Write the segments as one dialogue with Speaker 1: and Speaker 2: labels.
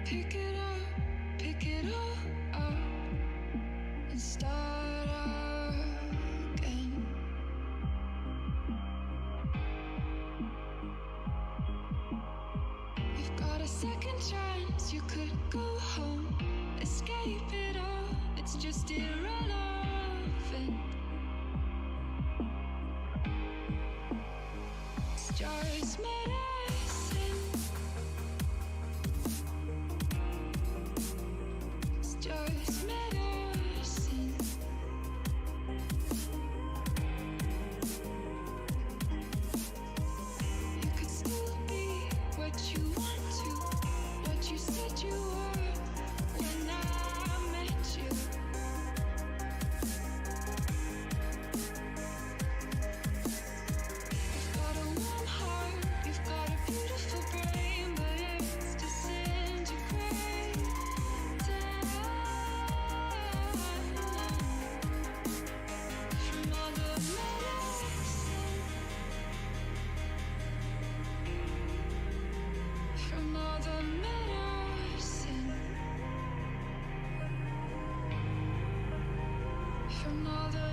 Speaker 1: pick it all up and start again. You've got a second chance, you could go home, escape it all, it's just irrelevant. It's just medicine. It's just medicine. You could still be what you want to, what you said you were when I met you. You've got a warm heart, you've got a beautiful brain, but it's disintegrating. From all the medicine, from all the medicine, from all the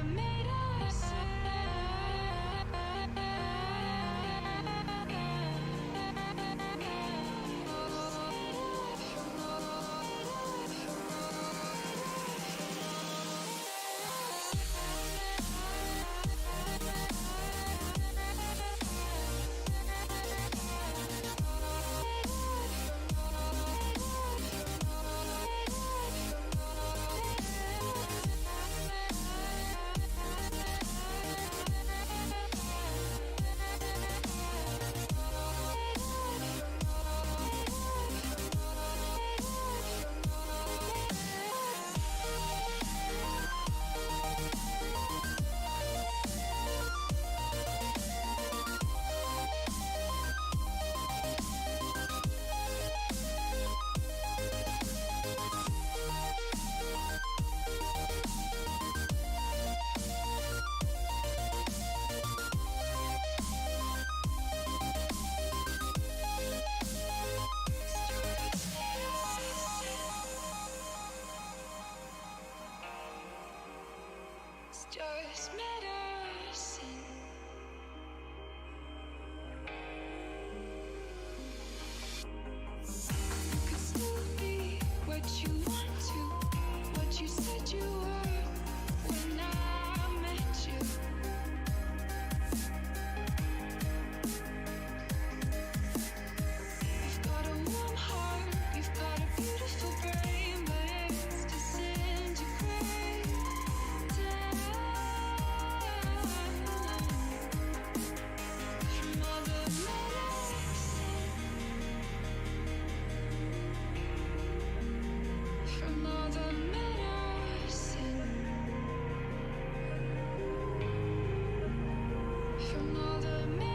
Speaker 1: it's just medicine. You could still be what you want to, what you said you were when I met you. You've got a warm heart, you've got a beautiful brain, but it's disintegrating. From all the medicine, from all the medicine, from all the medicine.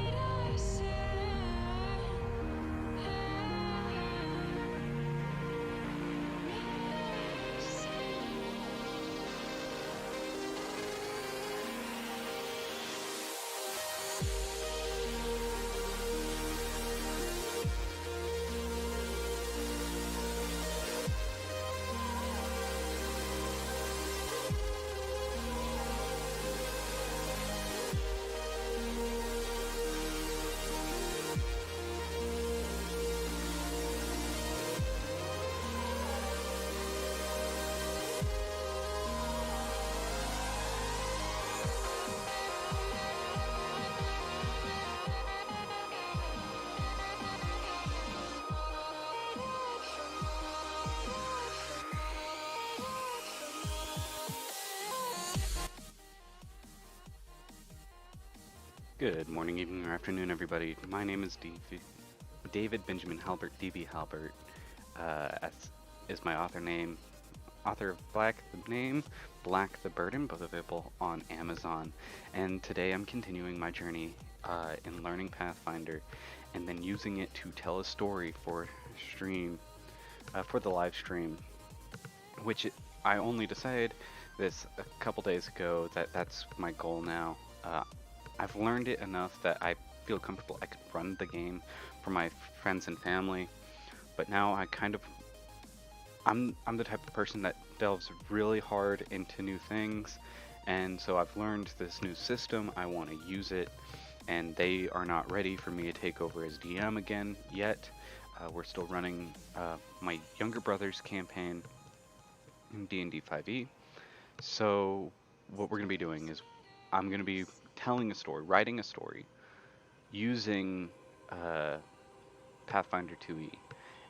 Speaker 2: Good morning, evening, or afternoon, everybody. My name is David Benjamin Halbert, DB Halbert, as is my author name. Author of Black the Name, Black the Burden, both available on Amazon. And today I'm continuing my journey in learning Pathfinder, and then using it to tell a story for the live stream, which I only decided this a couple days ago that that's my goal now. I've learned it enough that I feel comfortable I could run the game for my friends and family, but now I kind of I'm the type of person that delves really hard into new things, and so I've learned this new system. I want to use it, and they are not ready for me to take over as DM again yet. We're still running my younger brother's campaign in D&D 5e. So what we're going to be doing is I'm going to be telling a story, writing a story, using uh, Pathfinder 2e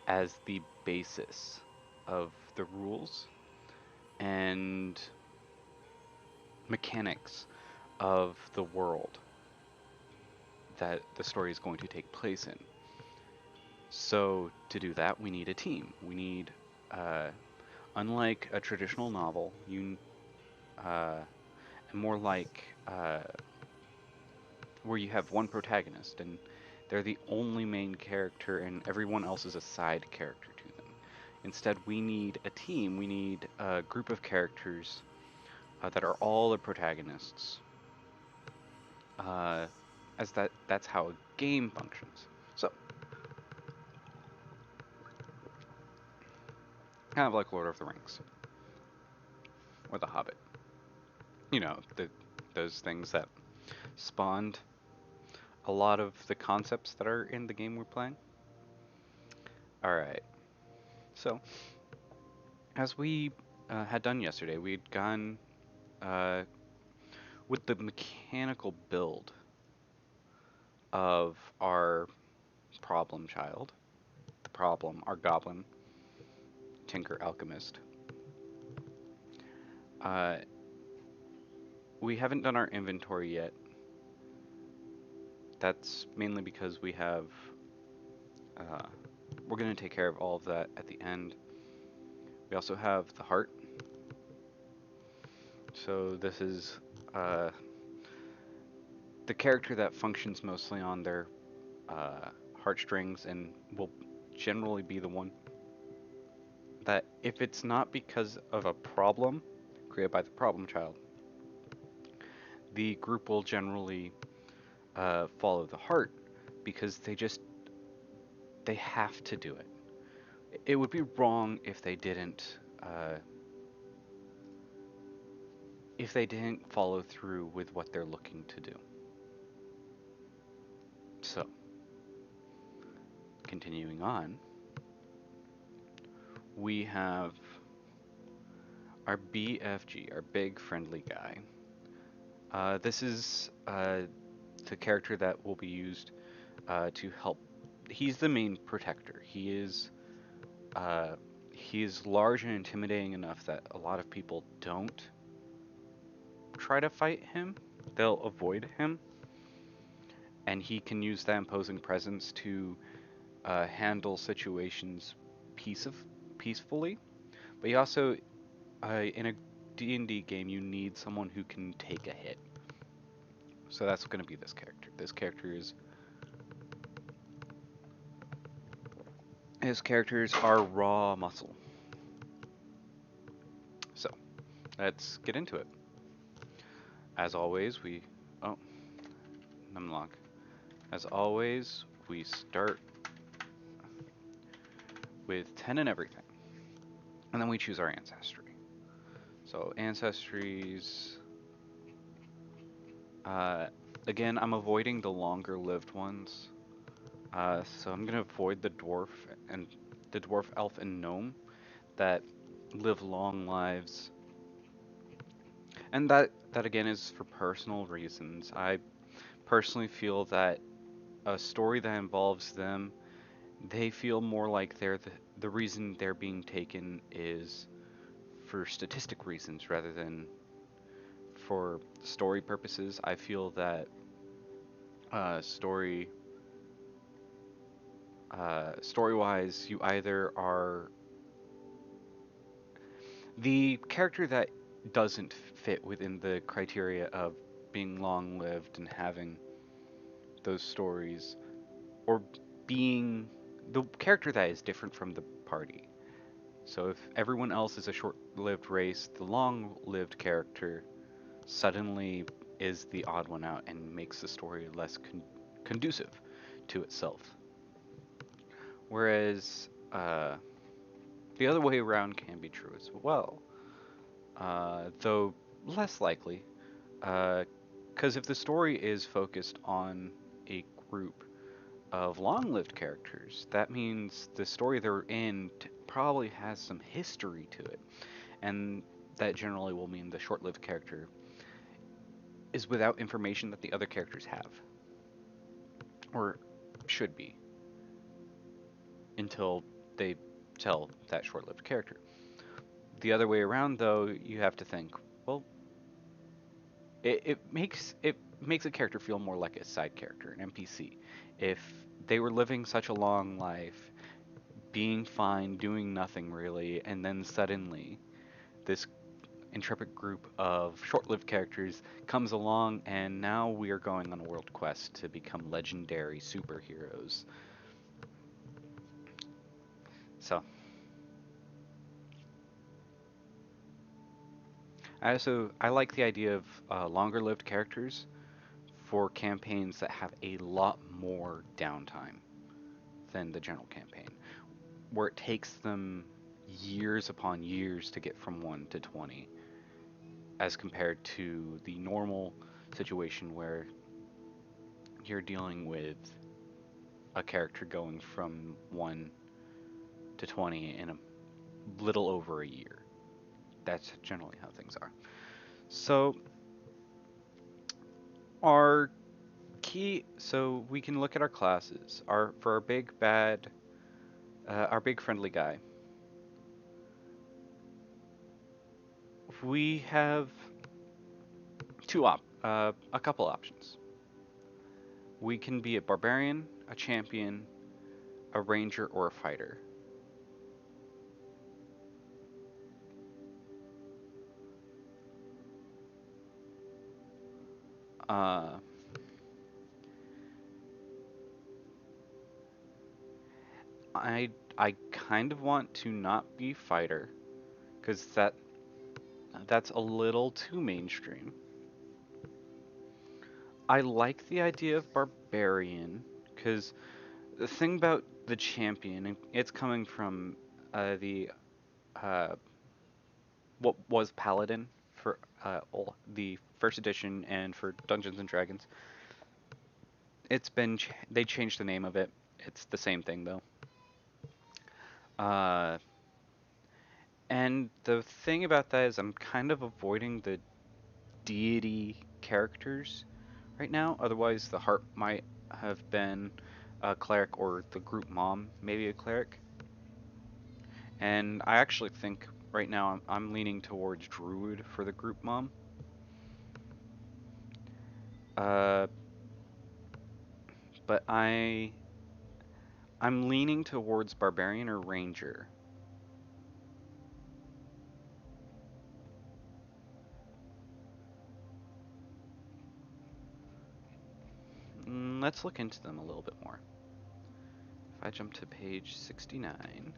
Speaker 2: as the basis of the rules and mechanics of the world that the story is going to take place in. So to do that, we need a team. We need, uh, unlike a traditional novel, uh, more like where you have one protagonist and they're the only main character and everyone else is a side character to them. Instead, we need a team. We need a group of characters that are all the protagonists, uh, as that's how a game functions. So, kind of like Lord of the Rings or The Hobbit. You know, those things that spawned a lot of the concepts that are in the game we're playing. All right. So, as we had done yesterday, we'd gone uh, with the mechanical build of our problem child, the problem, our goblin, tinker alchemist. Uh, we haven't done our inventory yet. That's mainly because uh, we're going to take care of all of that at the end. We also have the heart. So this is uh, the character that functions mostly on their heartstrings and will generally be the one that, if it's not because of a problem created by the problem child, the group will generally follow the heart because they have to do it. It would be wrong if they didn't follow through with what they're looking to do. So, continuing on, we have our BFG, our big friendly guy. This is the character that will be used to help. He's the main protector. Uh, he is large and intimidating enough that a lot of people don't try to fight him. They'll avoid him, and he can use that imposing presence to handle situations peacefully. But he also, in a D&D game, you need someone who can take a hit. So that's going to be this character. His characters are raw muscle. So let's get into it. As always, numlock. As always, we start with 10 and everything, and then we choose our ancestry. So ancestries. Uh, Again, I'm avoiding the longer-lived ones. So I'm gonna avoid the dwarf, elf, and gnome that live long lives. And that again is for personal reasons. I personally feel that a story that involves them, they feel more like the reason they're being taken is for statistic reasons rather than for story purposes. I feel that story-wise, you either are the character that doesn't fit within the criteria of being long-lived and having those stories, or being the character that is different from the party. So if everyone else is a short-lived race, the long-lived character suddenly is the odd one out and makes the story less conducive to itself. Whereas The other way around can be true as well, though less likely. Because if the story is focused on a group of long-lived characters, that means the story they're in probably has some history to it, and that generally will mean the short-lived character is without information that the other characters have, or should be, until they tell that short-lived character. The other way around, though, you have to think, well, it makes a character feel more like a side character, an NPC. If they were living such a long life, being fine, doing nothing really, and then suddenly this intrepid group of short-lived characters comes along, and now we are going on a world quest to become legendary superheroes. So, I like the idea of longer-lived characters for campaigns that have a lot more downtime than the general campaign, where it takes them years upon years to get from 1 to 20, as compared to the normal situation where you're dealing with a character going from 1 to 20 in a little over a year. That's generally how things are. So, our so we can look at our classes. For our big bad, our big friendly guy, we have a couple options. We can be a barbarian, a champion, a ranger, or a fighter. Uh, I kind of want to not be fighter, because that's a little too mainstream. I like the idea of barbarian, because the thing about the champion, it's coming from the uh, what was paladin for the first edition and for Dungeons and Dragons. They changed the name of it. It's the same thing though. Uh, and the thing about that is I'm kind of avoiding the deity characters right now. Otherwise, the heart might have been a cleric, or the group mom maybe a cleric. And I actually think right now I'm leaning towards druid for the group mom. Uh, but I'm leaning towards barbarian or ranger. Let's look into them a little bit more. If I jump to page 69,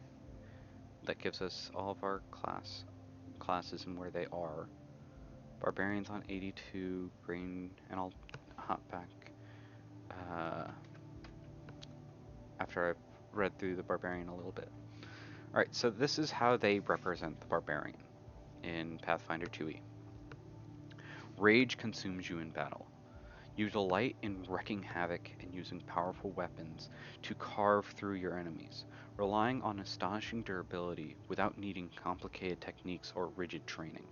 Speaker 2: that gives us all of our classes and where they are. Barbarians on 82, green, and I'll hop back after I've read through the barbarian a little bit. Alright, so this is how they represent the barbarian in Pathfinder 2e. Rage consumes you in battle. You delight in wreaking havoc and using powerful weapons to carve through your enemies, relying on astonishing durability without needing complicated techniques or rigid training.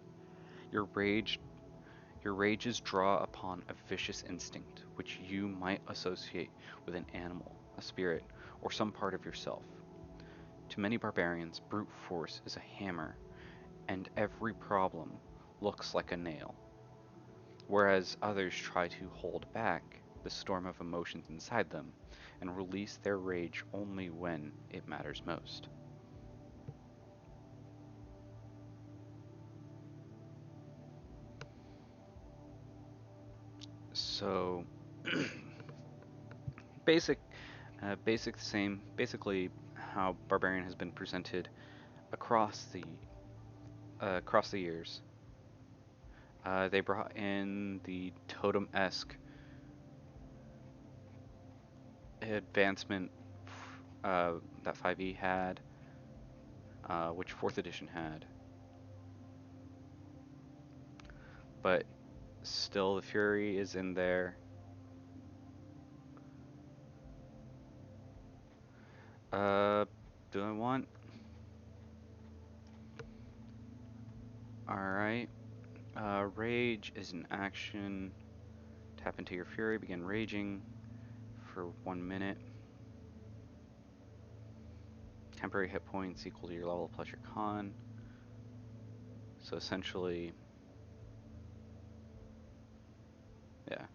Speaker 2: Your rage Your rages draw upon a vicious instinct, which you might associate with an animal, a spirit, or some part of yourself. To many barbarians, brute force is a hammer, and every problem looks like a nail, whereas others try to hold back the storm of emotions inside them and release their rage only when it matters most. So, basic, basic same, basically how barbarian has been presented across the years. They brought in the totem-esque advancement that 5e had. which 4th edition had. But still, the Fury is in there. Do I want? Alright. Rage is an action. Tap into your Fury, begin raging for 1 minute. Temporary hit points equal to your level plus your con. So essentially, yeah.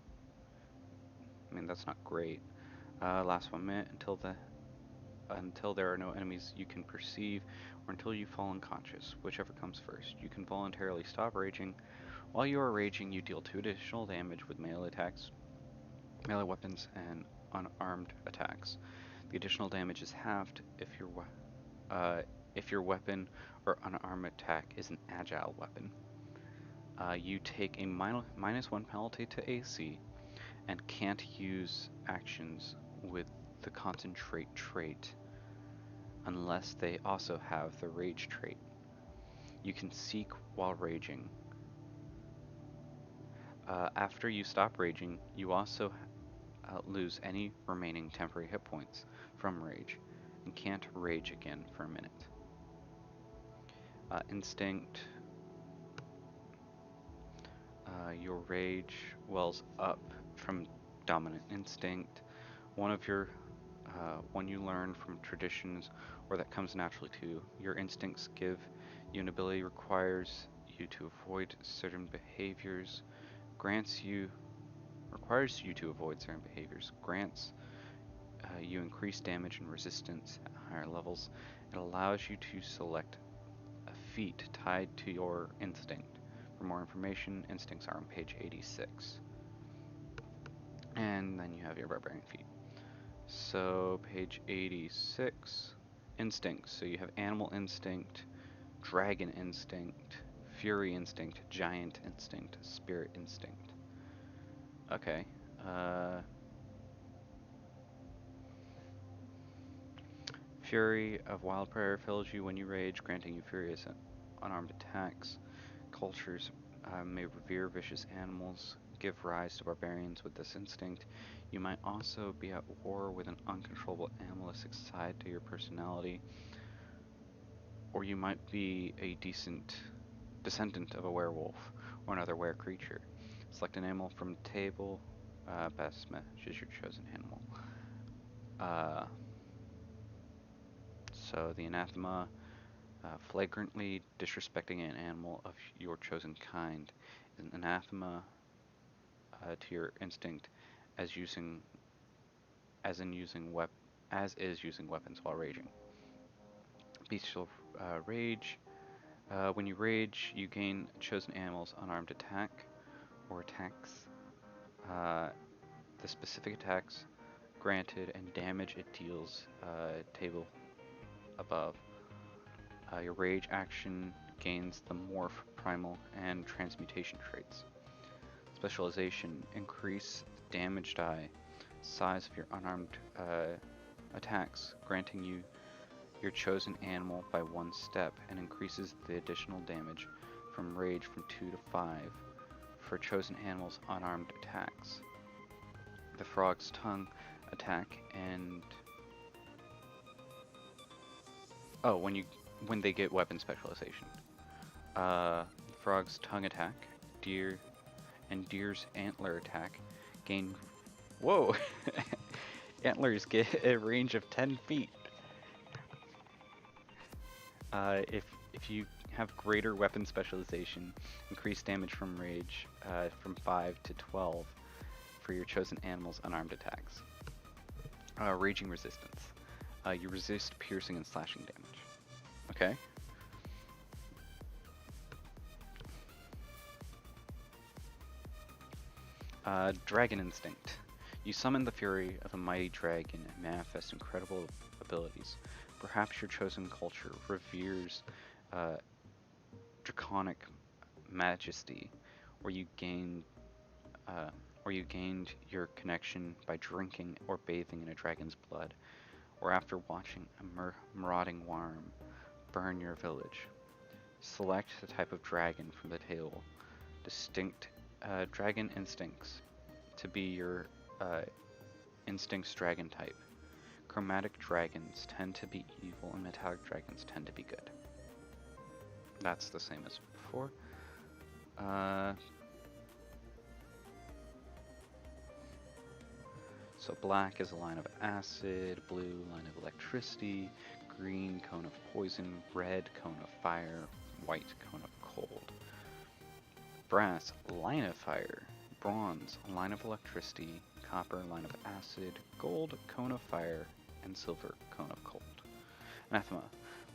Speaker 2: I mean, that's not great. Last 1 minute until there are no enemies you can perceive, or until you fall unconscious, whichever comes first. You can voluntarily stop raging. While you are raging, you deal 2 additional damage with melee attacks, melee weapons, and unarmed attacks. The additional damage is halved if your weapon or unarmed attack is an agile weapon. You take a -1 penalty to AC and can't use actions with the concentrate trait unless they also have the rage trait. You can seek while raging. After you stop raging, you also lose any remaining temporary hit points from rage and can't rage again for a minute. Instinct. Your rage wells up from dominant instinct. One you learn from traditions or that comes naturally to you. Your instincts give you an ability requires you to avoid certain behaviors. Requires you to avoid certain behaviors. Grants you increase damage and resistance at higher levels. It allows you to select a feat tied to your instinct. For more information, instincts are on page 86. And then you have your barbarian feat. So page 86, instincts. So you have animal instinct, dragon instinct, fury instinct, giant instinct, spirit instinct. Okay. Fury of Wildfire fills you when you rage, granting you furious unarmed attacks. Cultures may revere vicious animals, give rise to barbarians with this instinct. You might also be at war with an uncontrollable animalistic side to your personality, or you might be a descendant of a werewolf or another were creature. Select an animal from the table. Best matches your chosen animal. So the anathema, flagrantly disrespecting an animal of your chosen kind, is an anathema to your instinct, as is using weapons while raging. Bestial rage. When you rage, you gain chosen animal's unarmed attack or attacks. The specific attacks granted and damage it deals table above. Your rage action gains the morph, primal, and transmutation traits. Specialization, increase the damage die size of your unarmed attacks, granting you your chosen animal by 1 step, and increases the additional damage from rage from 2 to 5 for chosen animal's unarmed attacks. The frog's tongue attack and when they get weapon specialization. Frog's tongue attack, deer's antler attack gain. Whoa! Antlers get a range of 10 feet. If you have greater weapon specialization, increase damage from rage from 5 to 12 for your chosen animal's unarmed attacks. Raging resistance. You resist piercing and slashing damage. Okay. Dragon instinct. You summon the fury of a mighty dragon and manifest incredible abilities. Perhaps your chosen culture reveres draconic majesty, or you gained your connection by drinking or bathing in a dragon's blood, or after watching a marauding worm burn your village. Select the type of dragon from the table. Distinct dragon instincts to be your instincts dragon type. Chromatic dragons tend to be evil and metallic dragons tend to be good. That's the same as before. So black is a line of acid, blue line of electricity, green cone of poison, red cone of fire, white cone of cold. Brass, line of fire, bronze, line of electricity, copper, line of acid, gold, cone of fire, and silver, cone of cold. Anathema,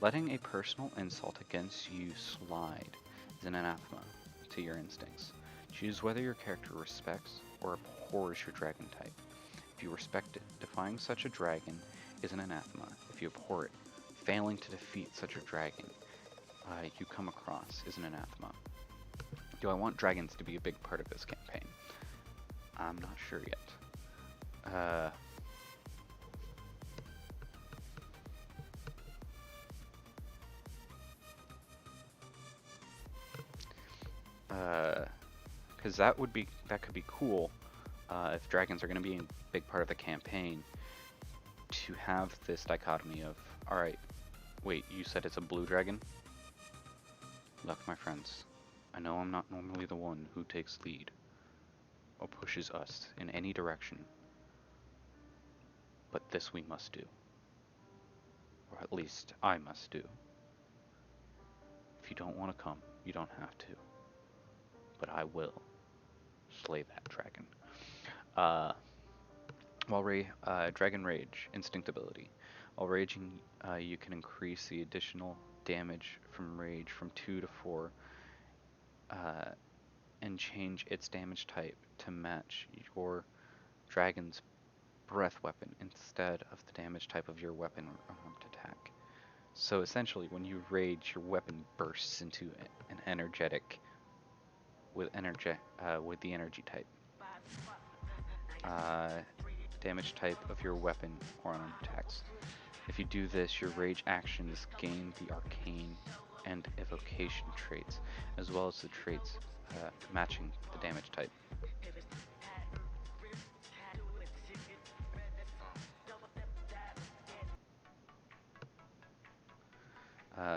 Speaker 2: letting a personal insult against you slide is an anathema to your instincts. Choose whether your character respects or abhors your dragon type. If you respect it, defying such a dragon is an anathema. If you abhor it, failing to defeat such a dragon you come across is an anathema. Do I want dragons to be a big part of this campaign? I'm not sure yet. Because that could be cool if dragons are going to be a big part of the campaign, to have this dichotomy of, alright, wait, you said it's a blue dragon? Look, my friends, I know I'm not normally the one who takes lead or pushes us in any direction, but this we must do. Or at least I must do. If you don't want to come, you don't have to. But I will slay that dragon. Dragon Rage, instinct ability. While raging, you can increase the additional damage from rage from 2 to 4 and change its damage type to match your dragon's breath weapon instead of the damage type of your weapon or armed attack. So essentially, when you rage, your weapon bursts into an energetic with the energy type. Damage type of your weapon or armed attacks. If you do this, your rage actions gain the arcane and evocation traits, as well as the traits matching the damage type.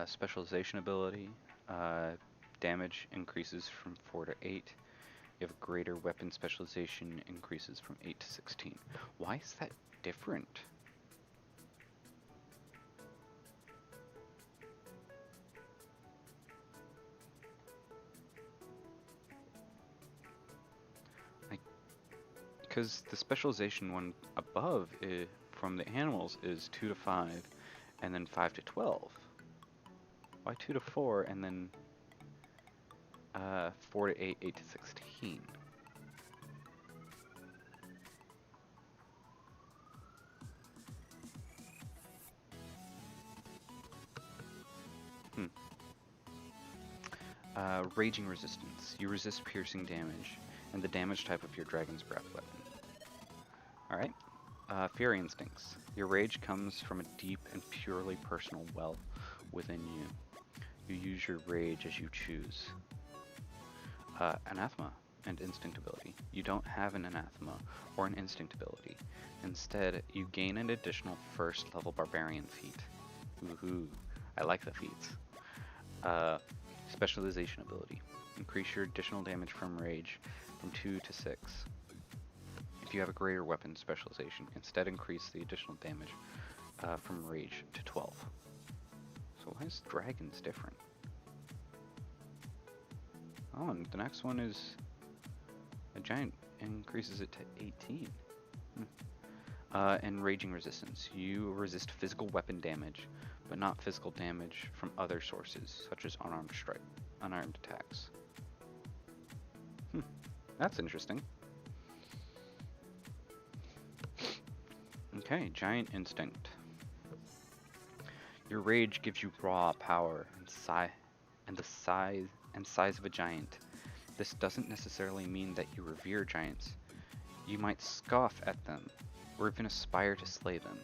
Speaker 2: Specialization ability, damage increases from 4 to 8. You have greater weapon specialization, increases from 8 to 16. Why is that different? Because the specialization one above from the animals is 2 to 5, and then 5 to 12. Why 2 to 4, and then 4 to 8, 8 to 16? Raging resistance. You resist piercing damage and the damage type of your dragon's breath weapon. Alright. Fury instincts. Your rage comes from a deep and purely personal well within you. You use your rage as you choose. Anathema and instinct ability. You don't have an anathema or an instinct ability. Instead, you gain an additional first level barbarian feat. Woohoo! I like the feats. Specialization ability. Increase your additional damage from rage from 2 to 6. If you have a greater weapon specialization, instead increase the additional damage from rage to 12. So why is dragons different? Oh, and the next one is a giant, increases it to 18. And raging resistance. You resist physical weapon damage, but not physical damage from other sources, such as unarmed attacks. That's interesting. Okay, giant instinct. Your rage gives you raw power and the size of a giant. This doesn't necessarily mean that you revere giants. You might scoff at them, or even aspire to slay them.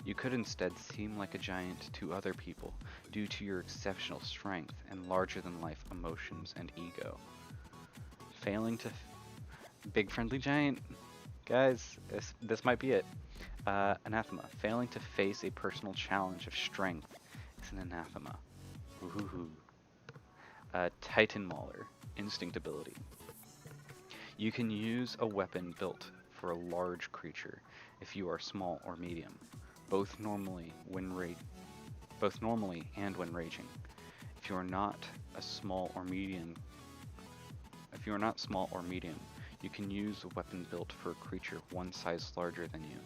Speaker 2: You could instead seem like a giant to other people due to your exceptional strength and larger-than-life emotions and ego. Failing to... Big friendly giant? Guys, this might be it. Anathema. Failing to face a personal challenge of strength is an anathema. Ooh. Titan Mauler. Instinct ability. You can use a weapon built for a large creature if you are small or medium, both normally and when raging. If you are not small or medium, you can use a weapon built for a creature one size larger than you.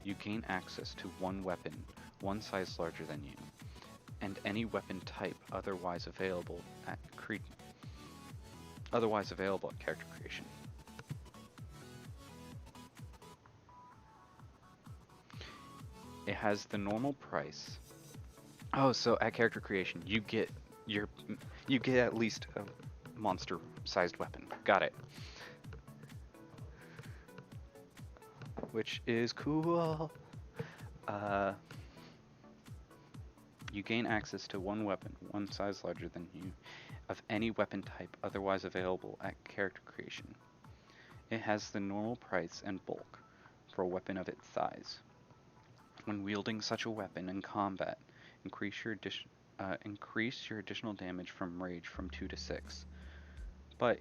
Speaker 2: You gain access to one weapon one size larger than you, and any weapon type otherwise available at character creation. It has the normal price. Oh, so at character creation, you get at least a monster-sized weapon. Got it. Which is cool. You gain access to one weapon, one size larger than you, of any weapon type otherwise available at character creation. It has the normal price and bulk for a weapon of its size. When wielding such a weapon in combat, increase your additional damage from rage from 2 to 6. But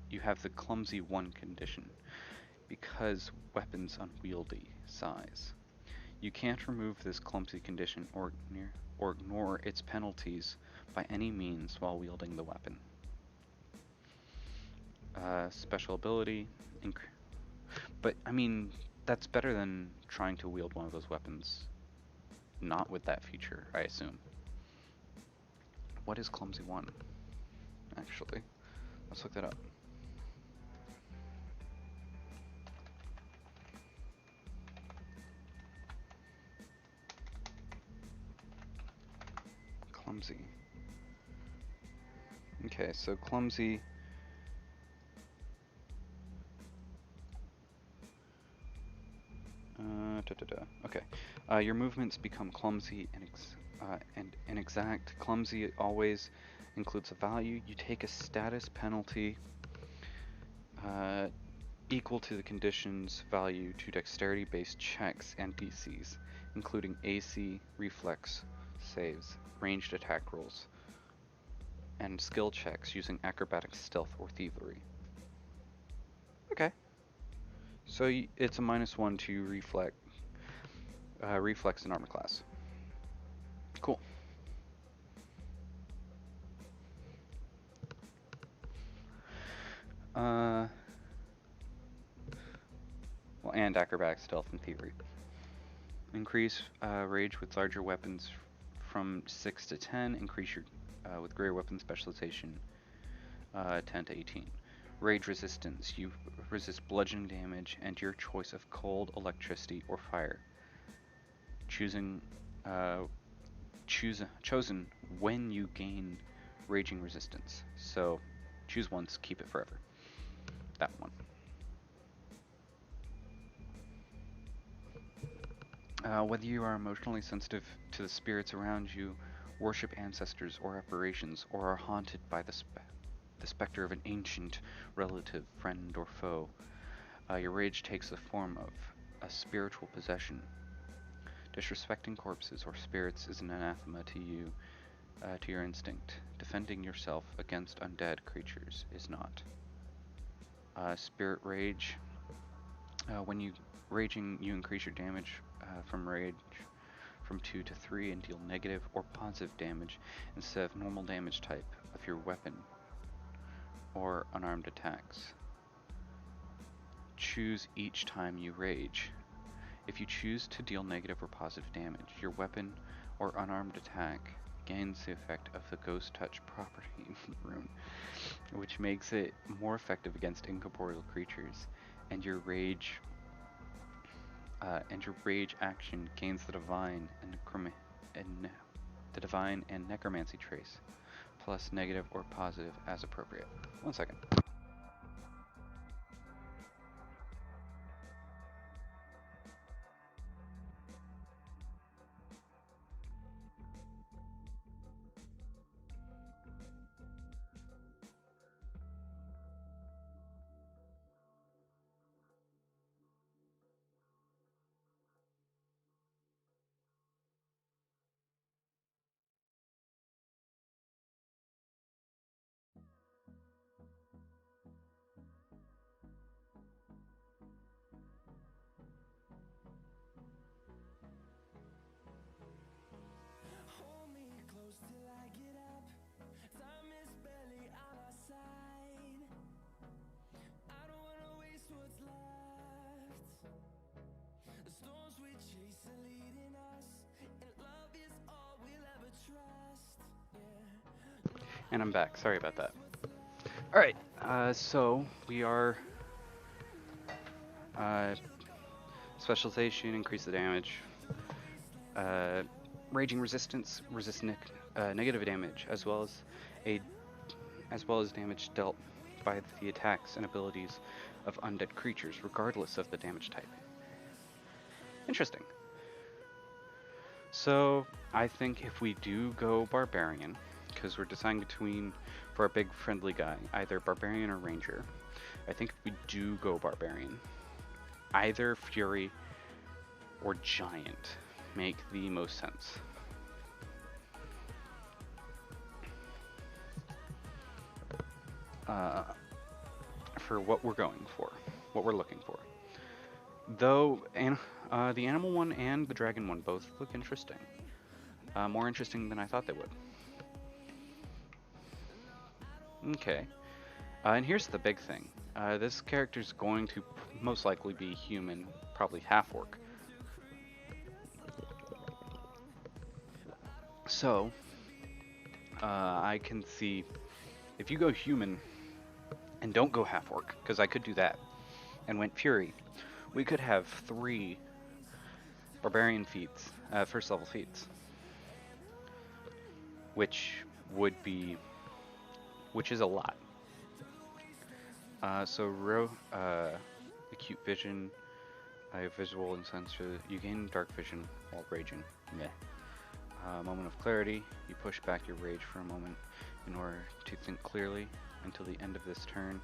Speaker 2: you have the clumsy 1 condition, because weapons unwieldy size. You can't remove this clumsy condition or ignore its penalties by any means while wielding the weapon. Special ability, but I mean, that's better than trying to wield one of those weapons not with that feature, I assume. What is Clumsy 1? Actually, let's look that up. Clumsy. Okay, so Clumsy... Okay. Your movements become clumsy and inexact. Clumsy always includes a value. You take a status penalty equal to the condition's value to dexterity-based checks and DCs, including AC, reflex, saves, ranged attack rolls, and skill checks using acrobatics, stealth, or thievery. Okay. So it's a -1 to reflex and armor class. Cool. Well, and acrobatics, stealth, and thievery. Increase rage with larger weapons from 6 to 10. Increase your with greater weapon specialization 10 to 18. Rage resistance. You resist bludgeoning damage and your choice of cold, electricity, or fire. Chosen when you gain raging resistance. So choose once, keep it forever. That one. Whether you are emotionally sensitive to the spirits around you, worship ancestors or apparitions, or are haunted by the specter of an ancient relative, friend, or foe, your rage takes the form of a spiritual possession. Disrespecting corpses or spirits is an anathema to you, to your instinct. Defending yourself against undead creatures is not. Spirit rage. When you raging, you increase your damage from rage from 2 to 3 and deal negative or positive damage instead of normal damage type of your weapon or unarmed attacks. Choose each time you rage. If you choose to deal negative or positive damage, your weapon or unarmed attack gains the effect of the Ghost Touch property rune, which makes it more effective against incorporeal creatures, and your rage action gains the divine and necromancy trace, plus negative or positive as appropriate. 1 second. And I'm back. Sorry about that. All right. So we are uh, specialization, increase the damage. Uh, Raging resistance, resist negative damage, a as well as damage dealt by the attacks and abilities of undead creatures, regardless of the damage type. Interesting. So I think if we do go barbarian, because we're deciding between for our big friendly guy, either barbarian or ranger. I think if we do go barbarian, either fury or giant make the most sense. Uh, for what we're going for, what we're looking for. Though, and the animal one and the dragon one both look interesting. More interesting than I thought they would. Okay. And here's the big thing. This character's going to most likely be human, probably half-orc. So, I can see if you go human and don't go half-orc, because I could do that, and went fury, we could have 3 barbarian feats, first level feats, which would be, which is a lot. Acute vision, visual and sensor. You gain dark vision while raging. Meh. Moment of clarity. You push back your rage for a moment in order to think clearly until the end of this turn.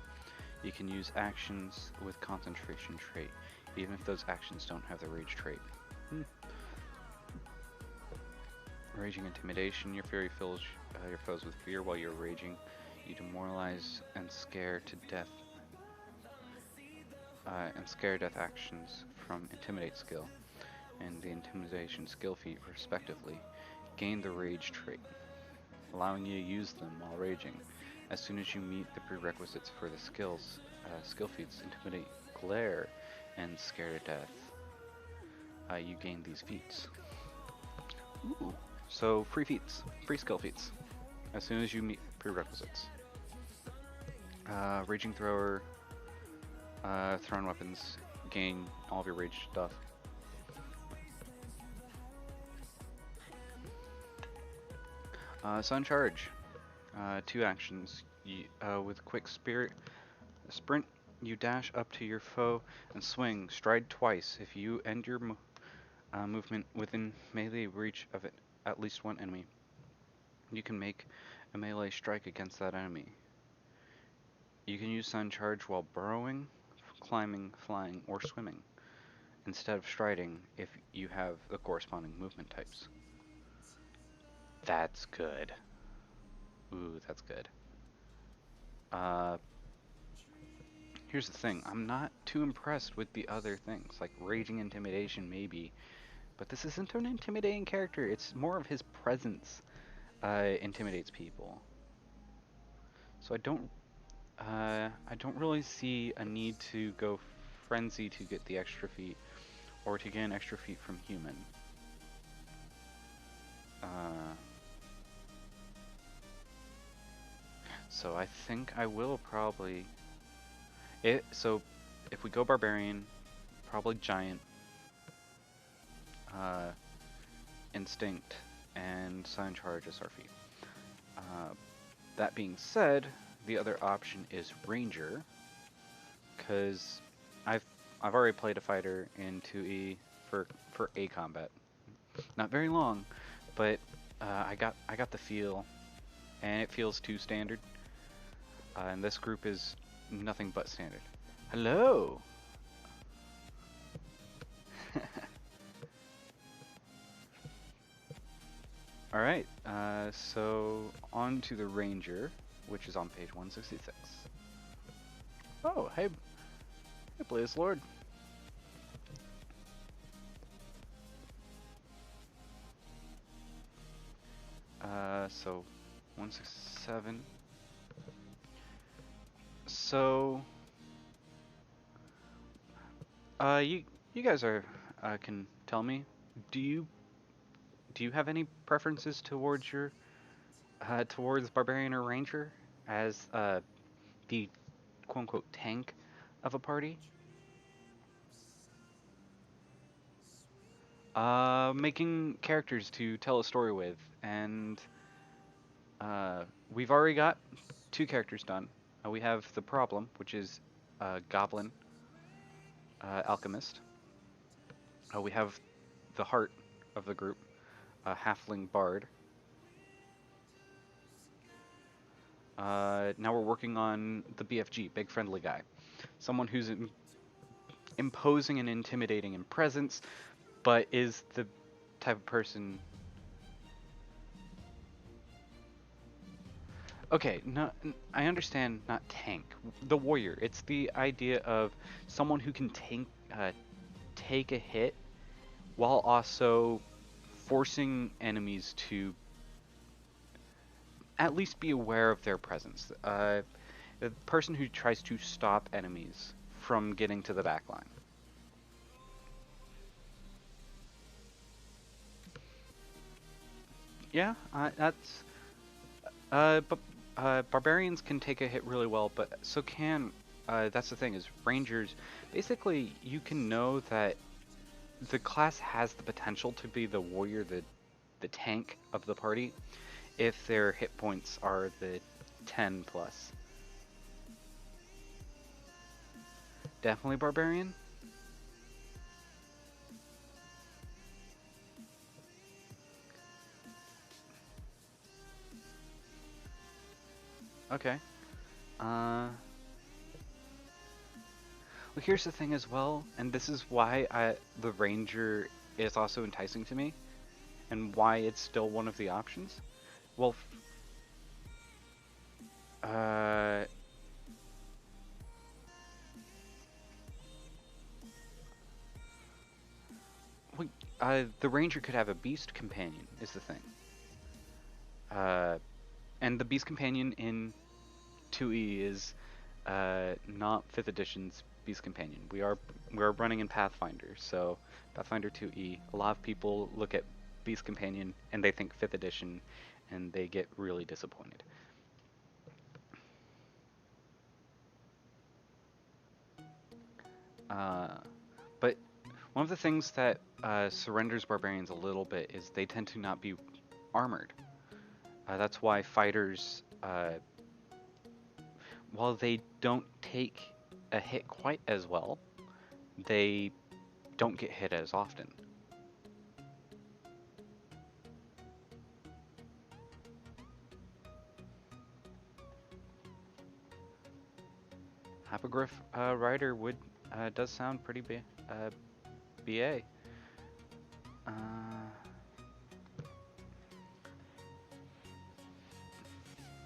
Speaker 2: You can use actions with concentration trait, even if those actions don't have the rage trait. Raging intimidation. Your fury fills your foes with fear while you're raging. You demoralize and scare to death. And scare death actions from intimidate skill and the intimidation skill feat respectively gain the rage trait, allowing you to use them while raging. As soon as you meet the prerequisites for the skills, skill feats intimidate, glare, and scare to death, you gain these feats. Ooh. So free feats, free skill feats, as soon as you meet prerequisites. Raging thrower. Thrown weapons gain all of your rage stuff. Sun charge. 2 actions. With quick sprint, you dash up to your foe and swing. Stride twice. If you end your movement within melee reach of at least one enemy, you can make a melee strike against that enemy. You can use sun charge while burrowing, climbing, flying, or swimming, instead of striding if you have the corresponding movement types. That's good. Ooh, that's good. Here's the thing. I'm not too impressed with the other things, like Raging Intimidation maybe, but this isn't an intimidating character. It's more of his presence intimidates people. So I don't really see a need to go Frenzy to get the extra feat, or to get an extra feat from human. So I think I will probably... So if we go Barbarian, probably Giant, Instinct, and Sun Charge as our feat. That being said, the other option is Ranger, because I've already played a fighter in 2E for a combat. Not very long, but I got the feel, and it feels too standard. And this group is nothing but standard. Hello. All right. So on to the Ranger, which is on page 166. Oh, hey, Blaze Lord. So 167. So, you guys are can tell me, do you have any preferences towards your towards Barbarian or Ranger as the quote-unquote tank of a party. Making characters to tell a story with, and we've already got 2 characters done. We have the Problem, which is Goblin Alchemist. We have the heart of the group, Halfling Bard. Now we're working on the BFG, Big Friendly Guy. Someone who's imposing and intimidating in presence, but is the type of person. Okay, no, I understand not tank. The warrior. It's the idea of someone who can take a hit while also forcing enemies to at least be aware of their presence. The person who tries to stop enemies from getting to the back line. Yeah, that's. But barbarians can take a hit really well, but so can. That's the thing is rangers. Basically, you can know that the class has the potential to be the warrior, the tank of the party, if their hit points are the 10 plus. Definitely barbarian. Okay. Well, here's the thing as well, and this is why the ranger is also enticing to me, and why it's still one of the options. Well, uh, the ranger could have a beast companion, is the thing. Uh, and the beast companion in 2E is not 5th edition's beast companion. We're running in Pathfinder, so Pathfinder 2E. A lot of people look at beast companion and they think 5th edition, and they get really disappointed. But one of the things that surrenders barbarians a little bit is they tend to not be armored. That's why fighters, while they don't take a hit quite as well, they don't get hit as often. Hippogriff Rider does sound pretty BA.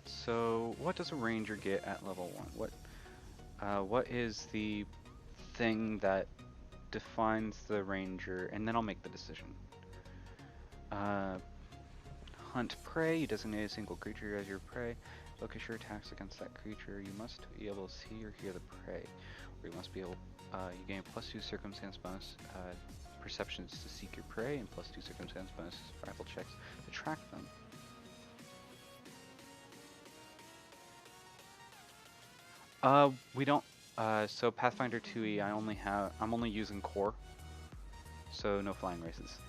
Speaker 2: So what does a ranger get at level 1? What is the thing that defines the ranger? And then I'll make the decision. Hunt prey. You designate a single creature as your prey. Focus your attacks against that creature. You must be able to see or hear the prey. Or you must be able. You gain +2 circumstance bonus perceptions to seek your prey, and +2 circumstance bonus rifle checks to track them. We don't. So Pathfinder 2E, I'm only using core. So no flying races.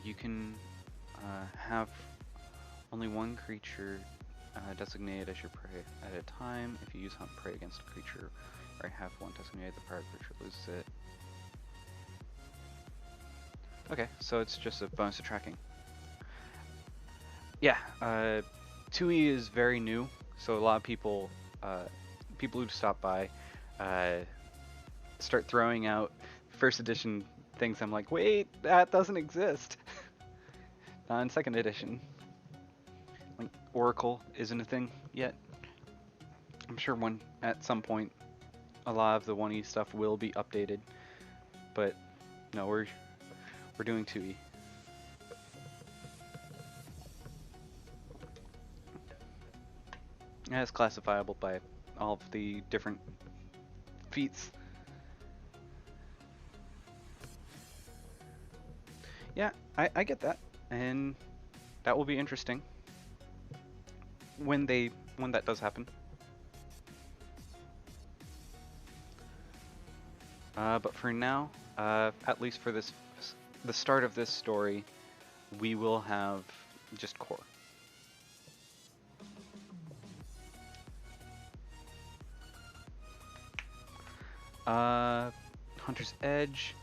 Speaker 2: You can have only one creature designated as your prey at a time. If you use hunt prey against a creature, or have one designated, the prior creature loses it. Okay, so it's just a bonus to tracking. Yeah, 2E is very new, so a lot of people who stop by, start throwing out first edition things. I'm like, wait, that doesn't exist. Not in 2nd edition. Like, Oracle isn't a thing yet. I'm sure at some point, a lot of the 1E stuff will be updated, but no, we're doing 2E. And it's classifiable by all of the different feats. Yeah, I get that, and that will be interesting when that does happen. But for now, at least for the start of this story, we will have just core. Uh, Hunter's Edge.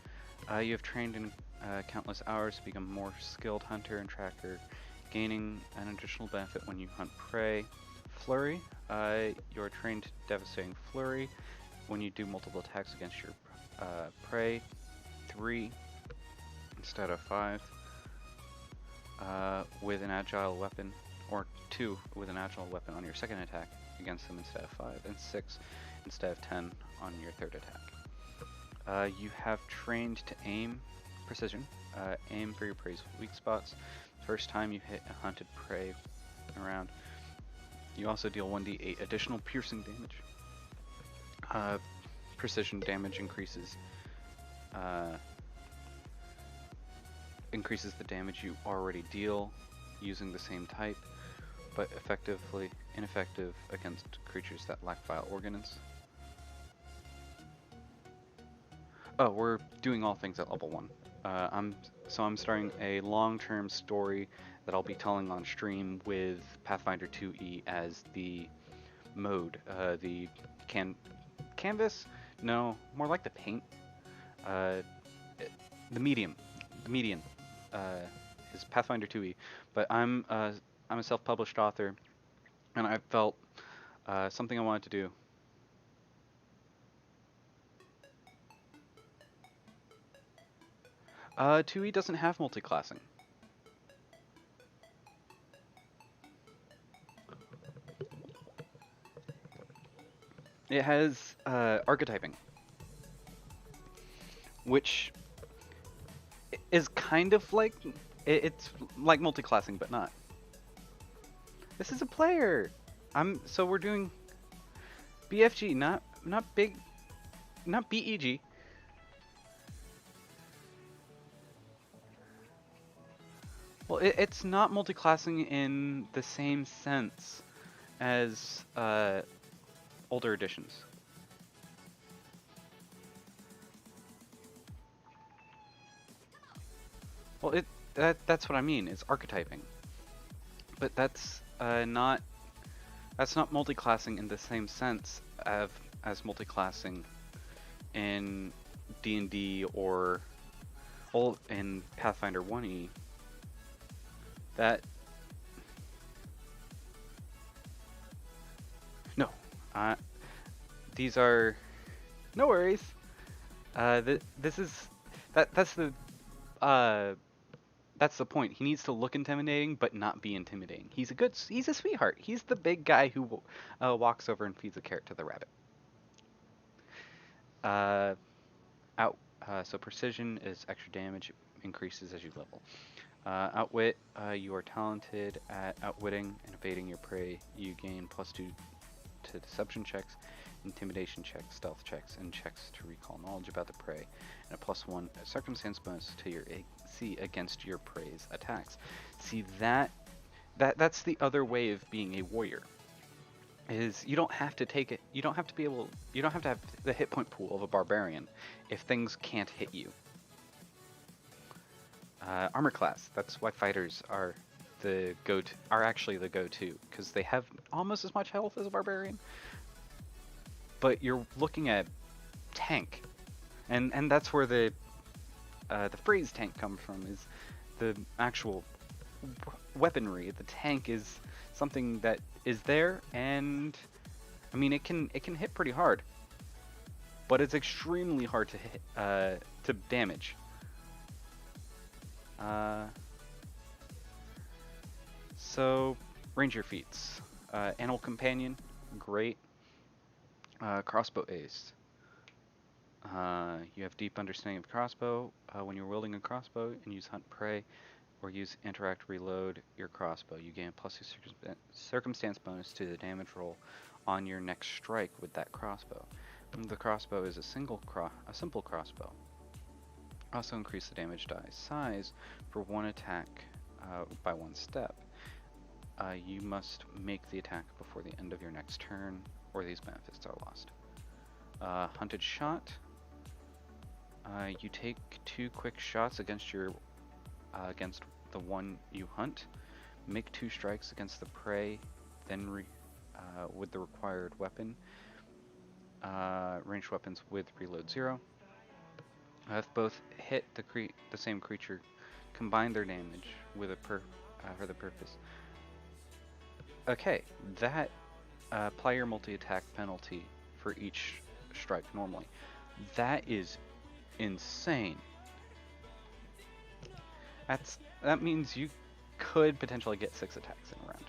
Speaker 2: You have trained in countless hours to become a more skilled hunter and tracker, gaining an additional benefit when you hunt prey. Flurry. You are trained to devastating flurry when you do multiple attacks against your prey. 3 instead of 5. With an agile weapon, or 2 with an agile weapon on your second attack against them instead of 5, and 6 instead of 10 on your third attack. You have trained to aim precision. Aim for your prey's weak spots. First time you hit a hunted prey around. You also deal 1d8 additional piercing damage. Precision damage increases the damage you already deal using the same type, but ineffective against creatures that lack vital organs. Oh, we're doing all things at level 1. I'm starting a long-term story that I'll be telling on stream with Pathfinder 2e as the mode. The canvas? No, more like the paint. The medium. The median is Pathfinder 2e. But I'm a self-published author, and I felt something I wanted to do. 2e doesn't have multi-classing. It has archetyping, which is kind of like it's like multi-classing, but not. This is a player. So we're doing BFG, not big, not BEG. Well, it's not multi-classing in the same sense as older editions. Well, that's what I mean. It's archetyping, but that's not multi-classing in the same sense as multi-classing in D&D or in Pathfinder 1e. That no, these are no worries. This is that's the point. He needs to look intimidating, but not be intimidating. He's a sweetheart. He's the big guy who walks over and feeds a carrot to the rabbit. So precision is extra damage, increases as you level. Outwit, you are talented at outwitting and evading your prey. You gain +2 to deception checks, intimidation checks, stealth checks, and checks to recall knowledge about the prey, and a +1 circumstance bonus to your AC against your prey's attacks. See, that's the other way of being a warrior. Is you don't have to take it. You don't have to have the hit point pool of a barbarian if things can't hit you. Armor class. That's why fighters are actually the go-to, because they have almost as much health as a barbarian. But you're looking at tank, and that's where the phrase tank comes from. Is the actual weaponry. The tank is something that is there, and I mean it can hit pretty hard, but it's extremely hard to hit to damage. So ranger feats, animal companion, great. Crossbow ace. You have deep understanding of crossbow. When you're wielding a crossbow and use hunt prey or use interact reload your crossbow. You gain a +2 circumstance bonus to the damage roll on your next strike with that crossbow. And the crossbow is a simple crossbow. Also increase the damage die size for one attack by 1 step. You must make the attack before the end of your next turn, or these benefits are lost. Hunted shot. You take 2 quick shots against the one you hunt. Make 2 strikes against the prey, then with the required weapon. Ranged weapons with reload 0. If both hit the same creature, combine their damage with for the purpose. Okay, that apply your multi-attack penalty for each strike normally. That is insane. That means you could potentially get 6 attacks in a round.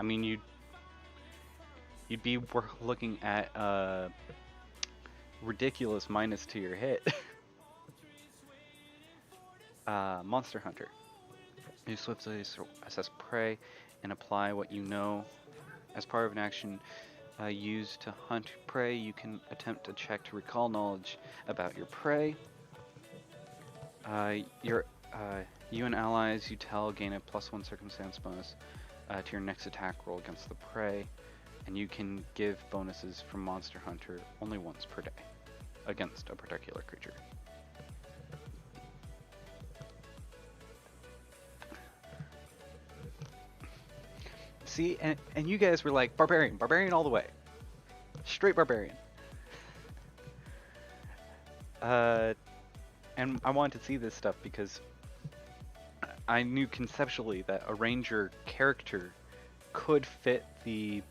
Speaker 2: I mean, you'd be looking at ridiculous minus to your hit. Monster Hunter. You swiftly assess prey and apply what you know. As part of an action used to hunt prey, you can attempt a check to recall knowledge about your prey. You and allies you tell gain a +1 circumstance bonus to your next attack roll against the prey, and you can give bonuses from Monster Hunter only once per day against a particular creature. See, and you guys were like, barbarian all the way. Straight barbarian. And I wanted to see this stuff because I knew conceptually that a ranger character could fit the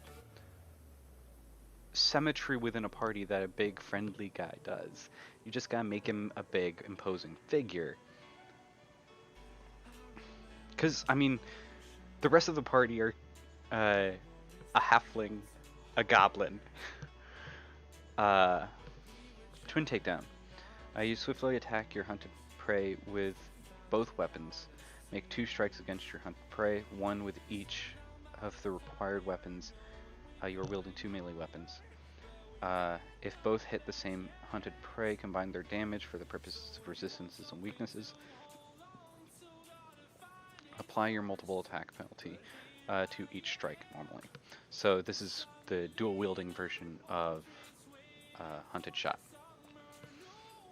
Speaker 2: symmetry within a party that a big friendly guy does. You just gotta make him a big imposing figure. Because, I mean, the rest of the party are a halfling, a goblin. Twin takedown. You swiftly attack your hunted prey with both weapons. Make 2 strikes against your hunted prey, 1 with each of the required weapons. You are wielding 2 melee weapons. If both hit the same hunted prey, combine their damage for the purposes of resistances and weaknesses. Apply your multiple attack penalty to each strike normally. So this is the dual wielding version of hunted shot.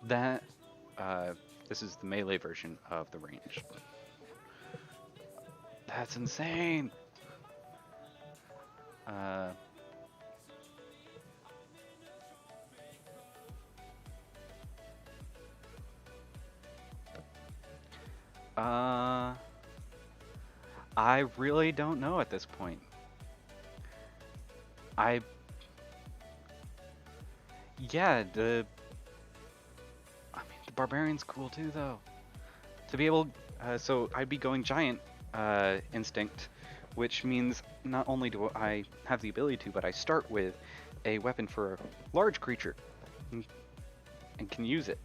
Speaker 2: This is the melee version of the range. That's insane. I really don't know at this point. Yeah, the barbarian's cool too, though. To be able, so I'd be going giant instinct, which means not only do I have the ability to, but I start with a weapon for a large creature and can use it.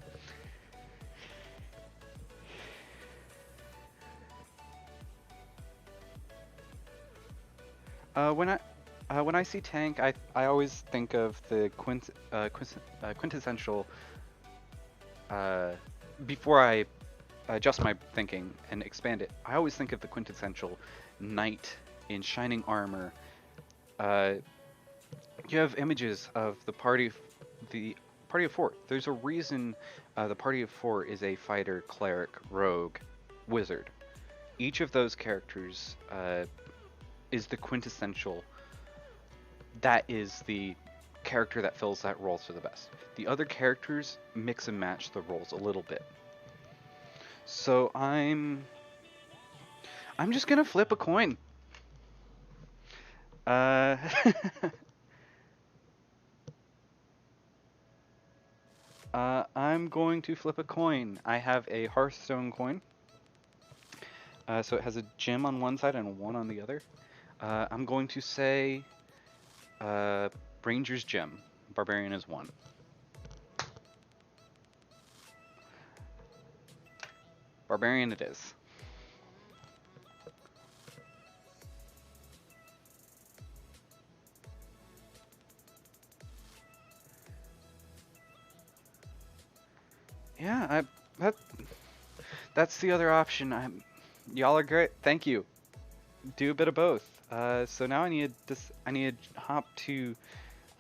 Speaker 2: When I see tank, I always think of the quintessential. Before I adjust my thinking and expand it, I always think of the quintessential knight in shining armor. You have images of the party of 4. There's a reason the party of 4 is a fighter, cleric, rogue, wizard. Each of those characters is the quintessential. That is the character that fills that role to the best. The other characters mix and match the roles a little bit. So I'm just gonna flip a coin. I'm going to flip a coin. I have a Hearthstone coin. So it has a gem on one side and a 1 on the other. I'm going to say Ranger's gem. Barbarian is 1. Barbarian it is. Yeah, that's the other option. Y'all are great. Thank you. Do a bit of both. So now I need to hop to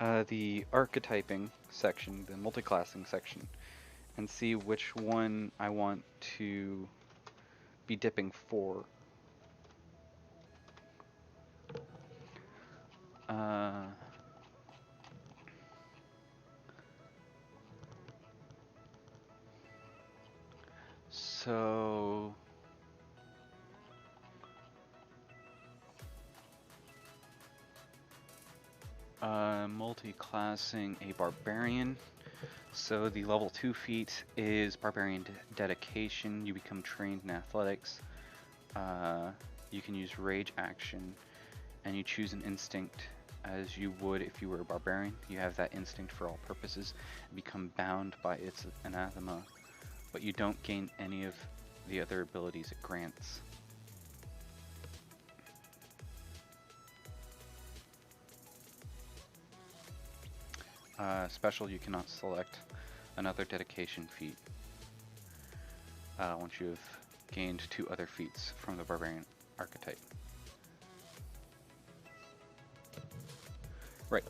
Speaker 2: the archetyping section, the multiclassing section, and see which one I want to be dipping for. So multi-classing a barbarian. So the level 2 feat is barbarian dedication. You become trained in athletics. You can use rage action, and you choose an instinct as you would if you were a barbarian. You have that instinct for all purposes, and become bound by its anathema, but you don't gain any of the other abilities it grants. Special, you cannot select another dedication feat once you have gained 2 other feats from the barbarian archetype. Right,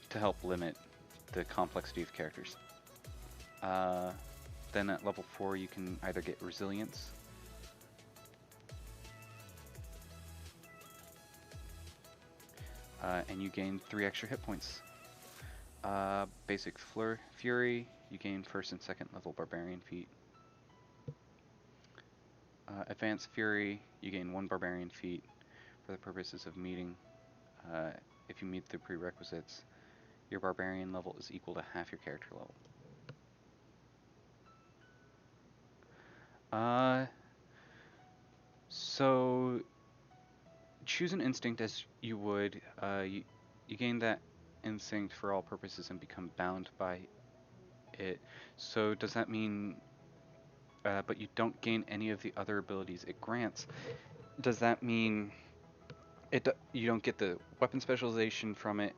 Speaker 2: to help limit the complexity of characters. Then at level 4 you can either get resilience, and you gain 3 extra hit points. Basic Fury, you gain 1st and 2nd level barbarian feat. Advanced Fury, you gain 1 barbarian feat for the purposes of meeting. If you meet the prerequisites, your barbarian level is equal to half your character level. So choose an instinct as you would. You gain that instinct for all purposes and become bound by it. So does that mean, but you don't gain any of the other abilities it grants? Does that mean you don't get the weapon specialization from it,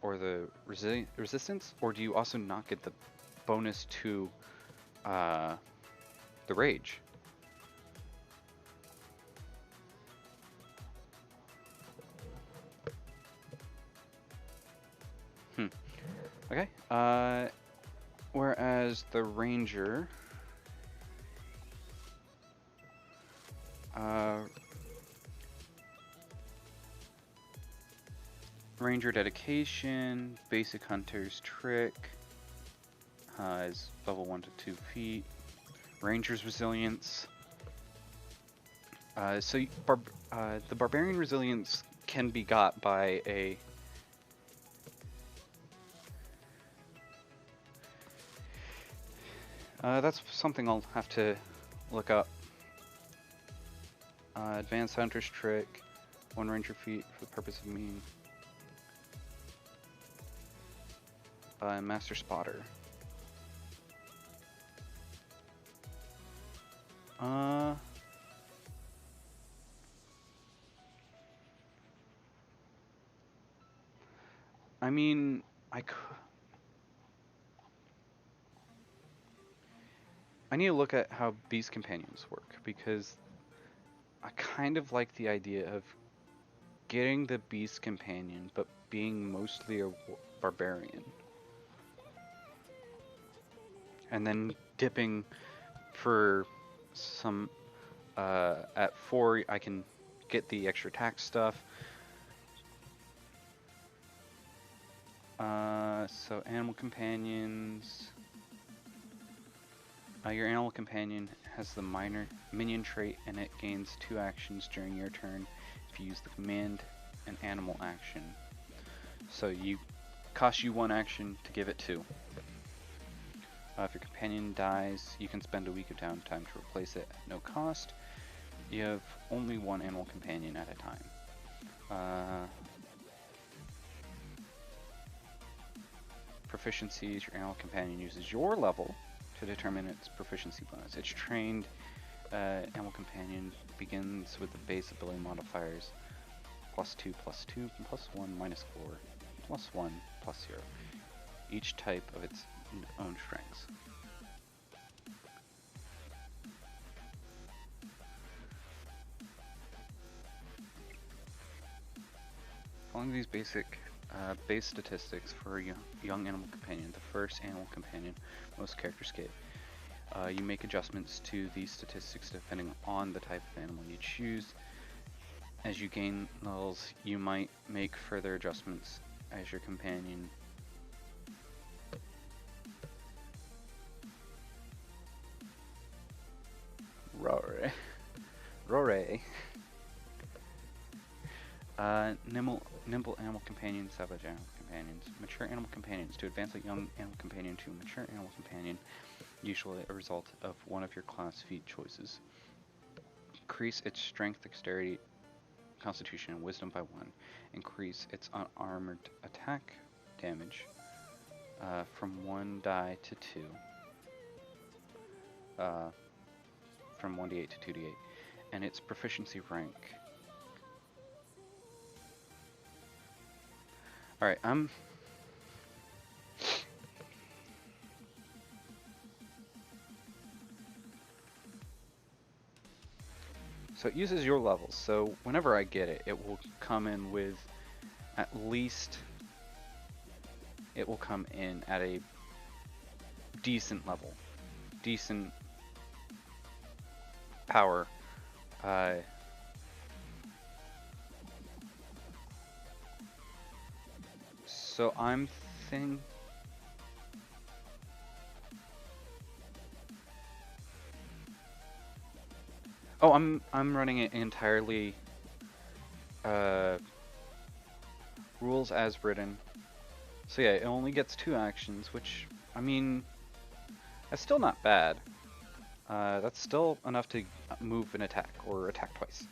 Speaker 2: or the resistance, or do you also not get the bonus to the rage? Okay. Whereas the ranger, ranger dedication, basic hunter's trick, is level 1 to 2 feet. Ranger's resilience. So the barbarian resilience can be got by a that's something I'll have to look up. Advanced hunter's trick, 1 ranger feat for the purpose of mean. Master spotter. I mean, I need to look at how Beast Companions work, because I kind of like the idea of getting the Beast Companion, but being mostly a barbarian. And then dipping for some, at 4 I can get the extra attack stuff. So animal companions. Your animal companion has the minor minion trait, and it gains 2 actions during your turn if you use the command and animal action. So cost you 1 action to give it 2. If your companion dies, you can spend a week of downtime to replace it at no cost. You have only 1 animal companion at a time. proficiencies, your animal companion uses your level to determine its proficiency bonus. Its trained animal companion begins with the base ability modifiers +2, +2, +1, -4, +1, +0. Each type of its own strengths. Following these basic base statistics for a young animal companion, the first animal companion most characters get, you make adjustments to these statistics depending on the type of animal you choose. As you gain levels, you might make further adjustments as your companion Rore. Nimble animal companions, savage animal companions, mature animal companions. To advance a young animal companion to a mature animal companion, usually a result of one of your class feat choices. Increase its strength, dexterity, constitution, and wisdom by 1. Increase its unarmored attack damage from 1 die to 2. From 1d8 to 2d8. And its proficiency rank. Alright, so it uses your levels, so whenever I get it, it will come in with at least, it will come in at a decent level, decent power. So I'm thinking, oh, I'm running it entirely rules as written. So yeah, it only gets 2 actions, which, I mean, that's still not bad. That's still enough to move and attack, or attack twice.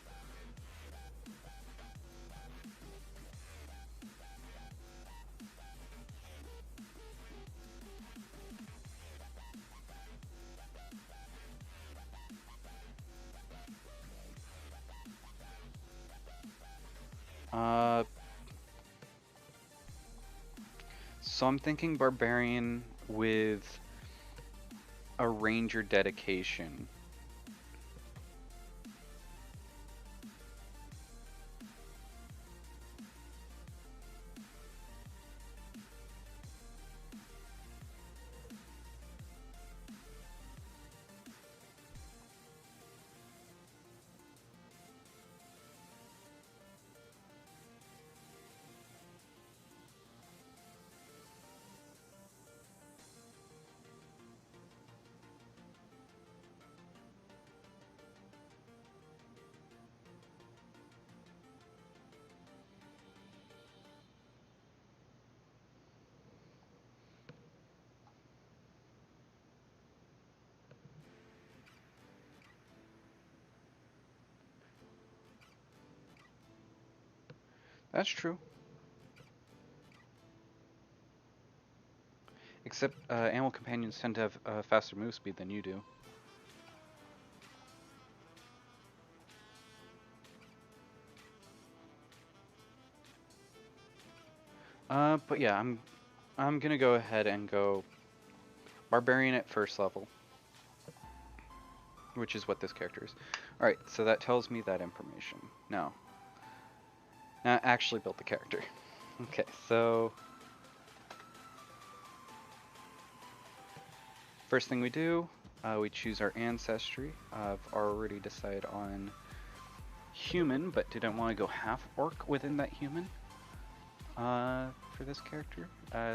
Speaker 2: So I'm thinking Barbarian with a Ranger dedication. That's true. Except animal companions tend to have faster move speed than you do. But yeah, I'm gonna go ahead and go Barbarian at first level, which is what this character is. Alright, so that tells me that information. Now actually build the character. Okay, so first thing we do, we choose our ancestry. I've already decided on human, but didn't want to go half orc within that human for this character.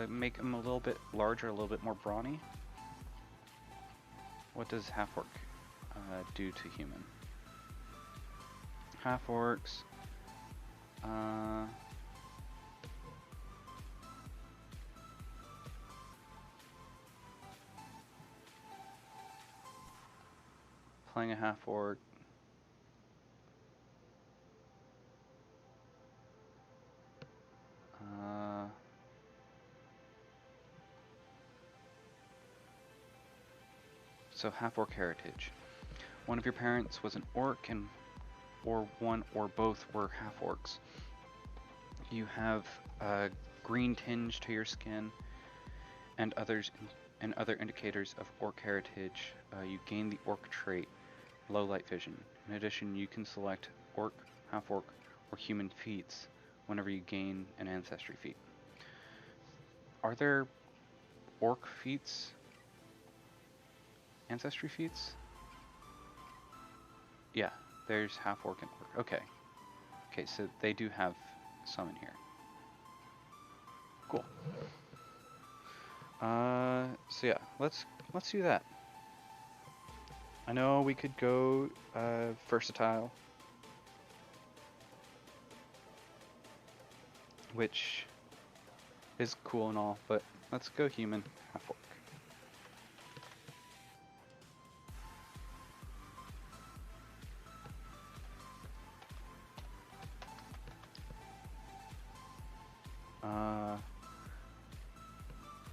Speaker 2: Make him a little bit larger, a little bit more brawny. What does half orc do to human? Half orcs. Playing a half orc. So half-orc heritage. One of your parents was an orc, or one or both were half-orcs. You have a green tinge to your skin, and other indicators of orc heritage. You gain the orc trait, low light vision. In addition, you can select orc, half-orc, or human feats whenever you gain an ancestry feat. Are there orc feats? Ancestry feats? Yeah, there's half-orc and orc. Okay. Okay, so they do have some in here. Cool. So yeah, let's do that. I know we could go versatile, which is cool and all, but let's go human, half-orc.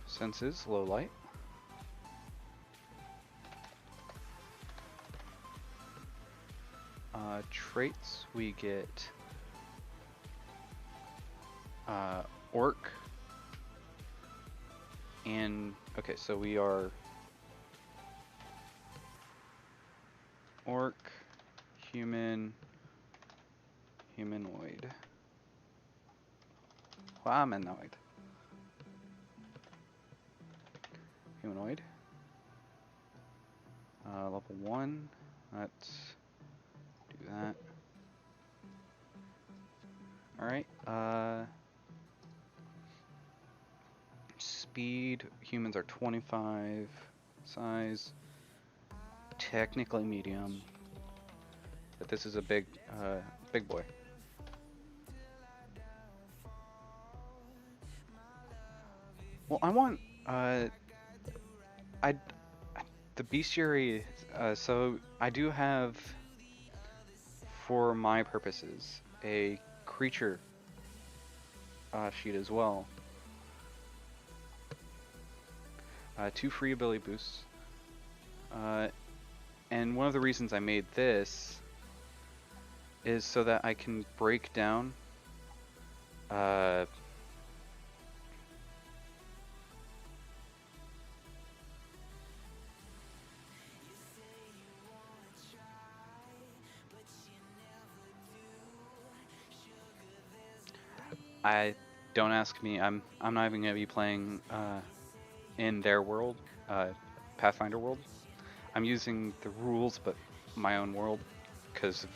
Speaker 2: Senses, low light. Traits, we get orc, and okay, so we are orc, human, humanoid, humanoid, level 1, let's do that. Alright, speed, humans are 25, size, technically medium, but this is a big boy. Well, I want, the bestiary, so I do have, for my purposes, a creature sheet as well. 2 free ability boosts. And one of the reasons I made this is so that I can break down don't ask me. I'm not even gonna be playing in their world, Pathfinder world. I'm using the rules, but my own world, because of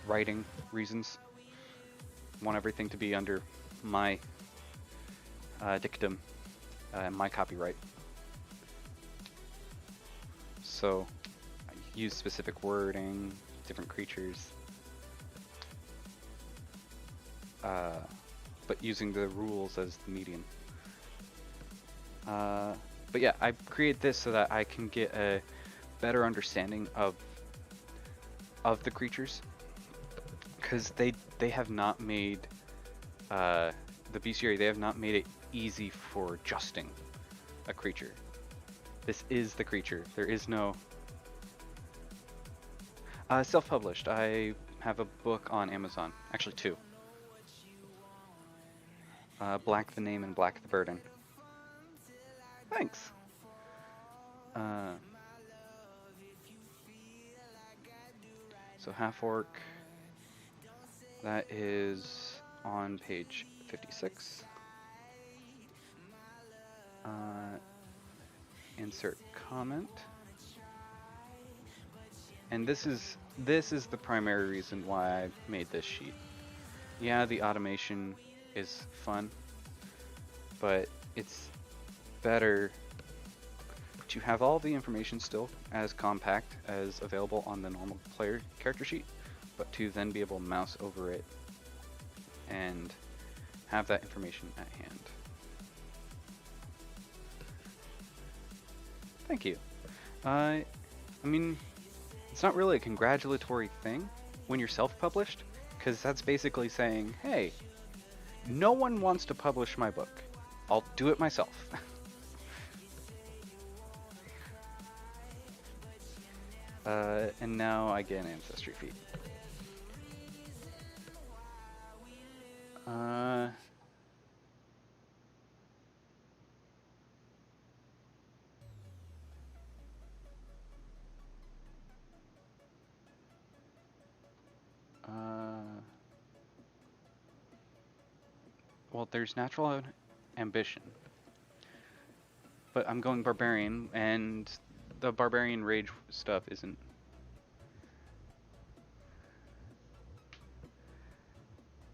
Speaker 2: writing reasons. Want everything to be under my dictum and my copyright. So I use specific wording, different creatures. But using the rules as the medium. But yeah, I create this so that I can get a better understanding of the creatures, because they have not made the bestiary. They have not made it easy for adjusting a creature. This is the creature. There is no self-published. I have a book on Amazon, actually 2. Black the Name and Black the Burden. Thanks. So half-orc, that is on page 56. Insert comment. And this is the primary reason why I made this sheet. Yeah, the automation is fun, but it's better to have all the information still as compact as available on the normal player character sheet, but to then be able to mouse over it and have that information at hand. Thank you. I mean, it's not really a congratulatory thing when you're self-published, because that's basically saying, hey, no one wants to publish my book. I'll do it myself. And now I get an ancestry feat. Uh, well, there's natural ambition, but I'm going barbarian, and the barbarian rage stuff isn't.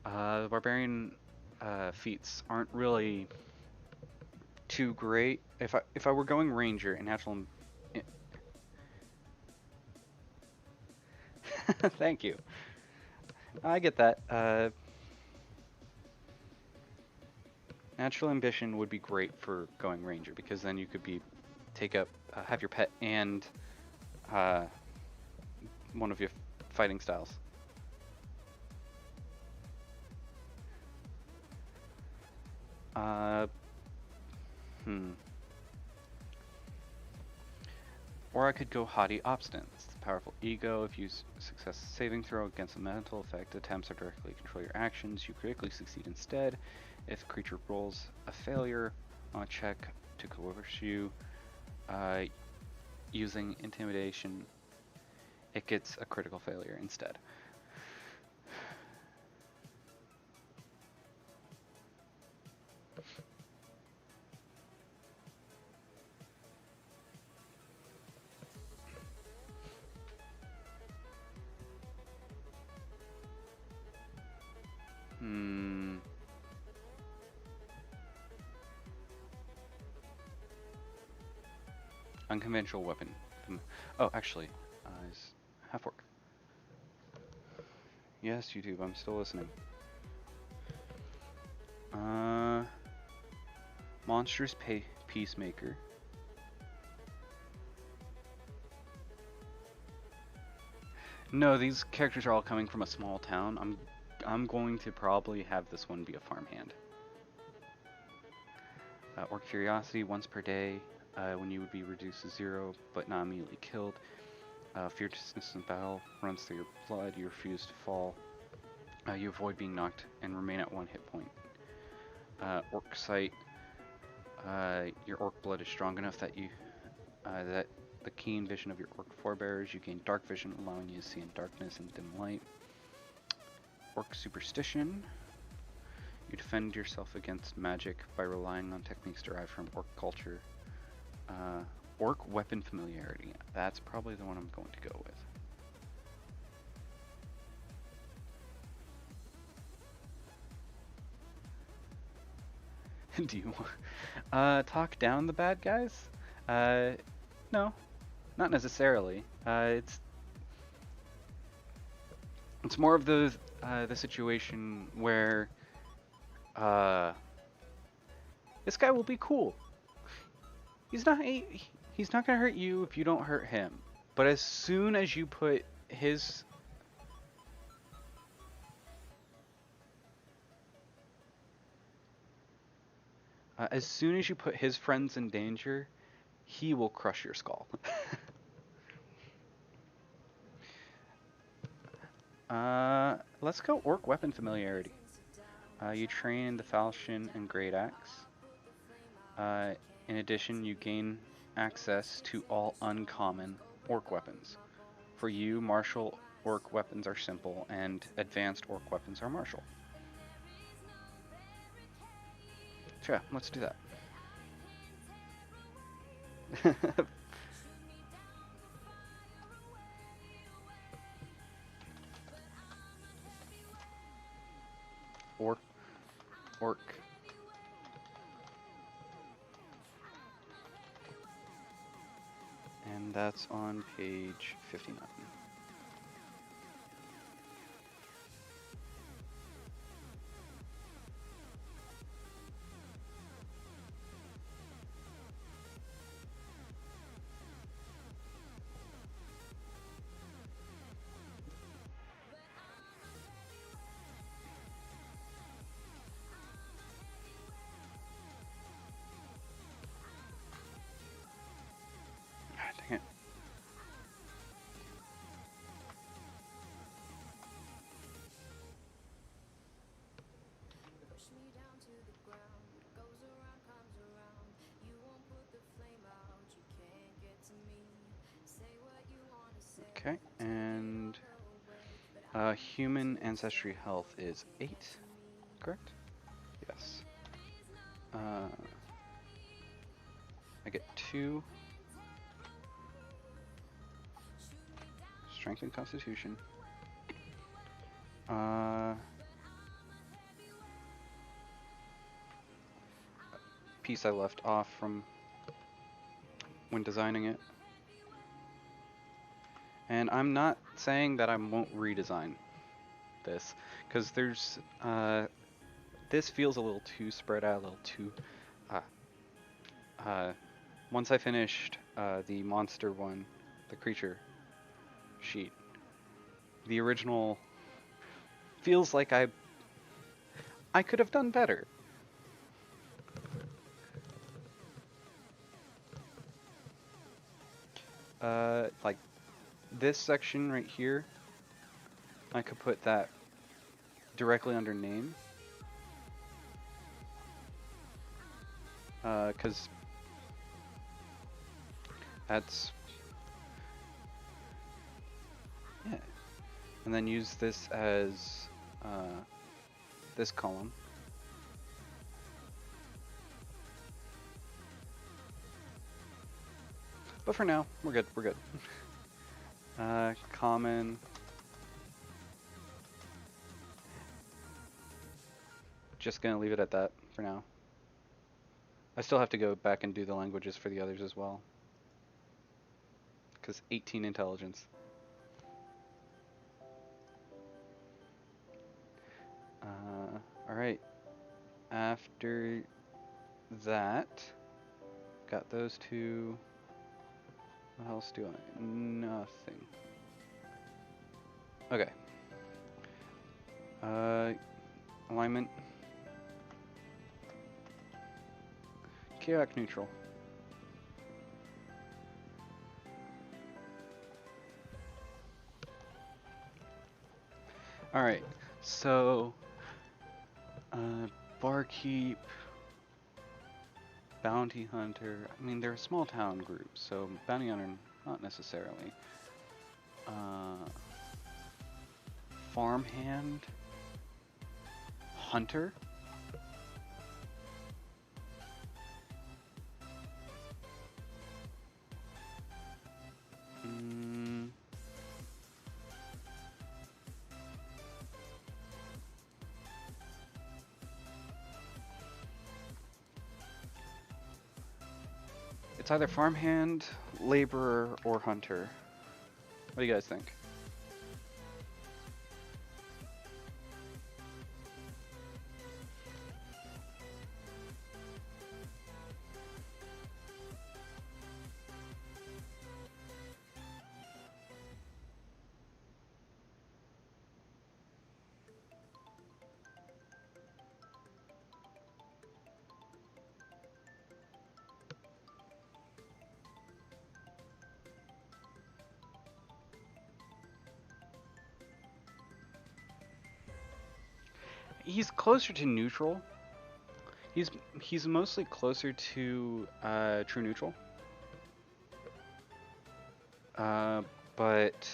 Speaker 2: The barbarian feats aren't really too great. If I were going ranger and natural, thank you. I get that. Natural ambition would be great for going ranger because then you could take up have your pet and uh, one of your fighting styles. Uh, hmm. Or I could go haughty obstinate. It's the powerful ego. If you success saving throw against a mental effect, attempts to directly control your actions, you critically succeed instead. If the creature rolls a failure on a check to coerce you, using intimidation, it gets a critical failure instead. Hmm. Unconventional weapon. Oh, actually, is half orc. Yes, YouTube, I'm still listening. Monstrous Peacemaker. No, these characters are all coming from a small town. I'm going to probably have this one be a farmhand. Or Curiosity, once per day, when you would be reduced to 0, but not immediately killed. Fierceness in battle runs through your blood. You refuse to fall. You avoid being knocked and remain at 1 hit point. Orc Sight. Your orc blood is strong enough that that the keen vision of your orc forebears. You gain dark vision, allowing you to see in darkness and dim light. Orc Superstition. You defend yourself against magic by relying on techniques derived from orc culture. Orc Weapon Familiarity. That's probably the one I'm going to go with. Do you talk down the bad guys? No, not necessarily. It's more of the situation where this guy will be cool. He's not gonna hurt you if you don't hurt him. But as soon as you put his friends in danger, he will crush your skull. Let's go Orc Weapon Familiarity. You train the Falchion and Great Axe. In addition, you gain access to all uncommon orc weapons. For you, martial orc weapons are simple, and advanced orc weapons are martial. Sure, let's do that. Orc. And that's on page 59. Dang it. Okay, and human ancestry health is 8, correct? Yes. I get 2 strength and constitution. Piece I left off from when designing it. And I'm not saying that I won't redesign this, because there's, this feels a little too spread out, a little too, once I finished, the monster one, the creature sheet, the original feels like I could have done better. Like this section right here, I could put that directly under name. Because that's, yeah. And then use this as this column. But for now, we're good, we're good. Common. Just gonna leave it at that for now. I still have to go back and do the languages for the others as well. Because 18 intelligence. Alright. After that, got those two. What else do I? Nothing. Okay. Alignment. Chaotic neutral. Alright, so barkeep, bounty hunter. I mean, they're a small town group, so bounty hunter not necessarily. Farmhand, hunter. It's either farmhand, laborer, or hunter. What do you guys think? He's closer to neutral. He's mostly closer to true neutral. But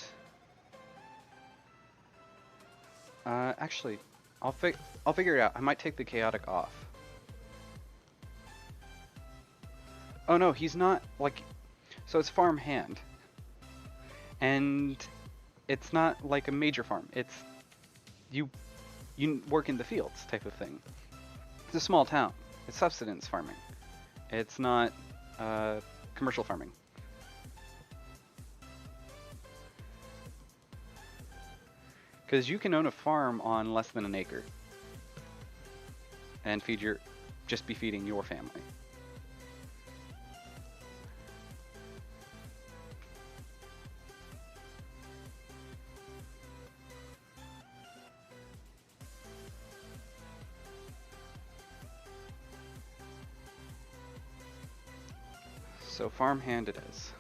Speaker 2: actually, I'll figure it out. I might take the chaotic off. Oh no, he's not like. So it's farm hand, and it's not like a major farm. It's you work in the fields type of thing. It's a small town. It's subsistence farming. It's not commercial farming. Because you can own a farm on less than an acre and just be feeding your family. So farmhand it is.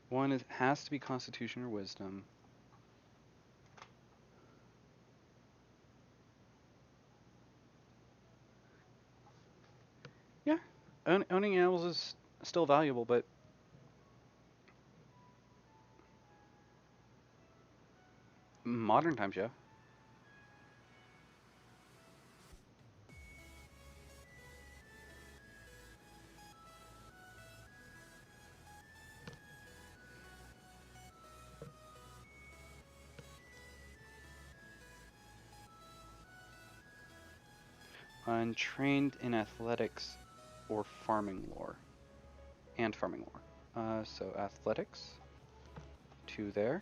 Speaker 2: One has to be Constitution or Wisdom. owning animals is still valuable, but modern times, yeah. Untrained in athletics or farming lore. And farming lore. So athletics, 2 there.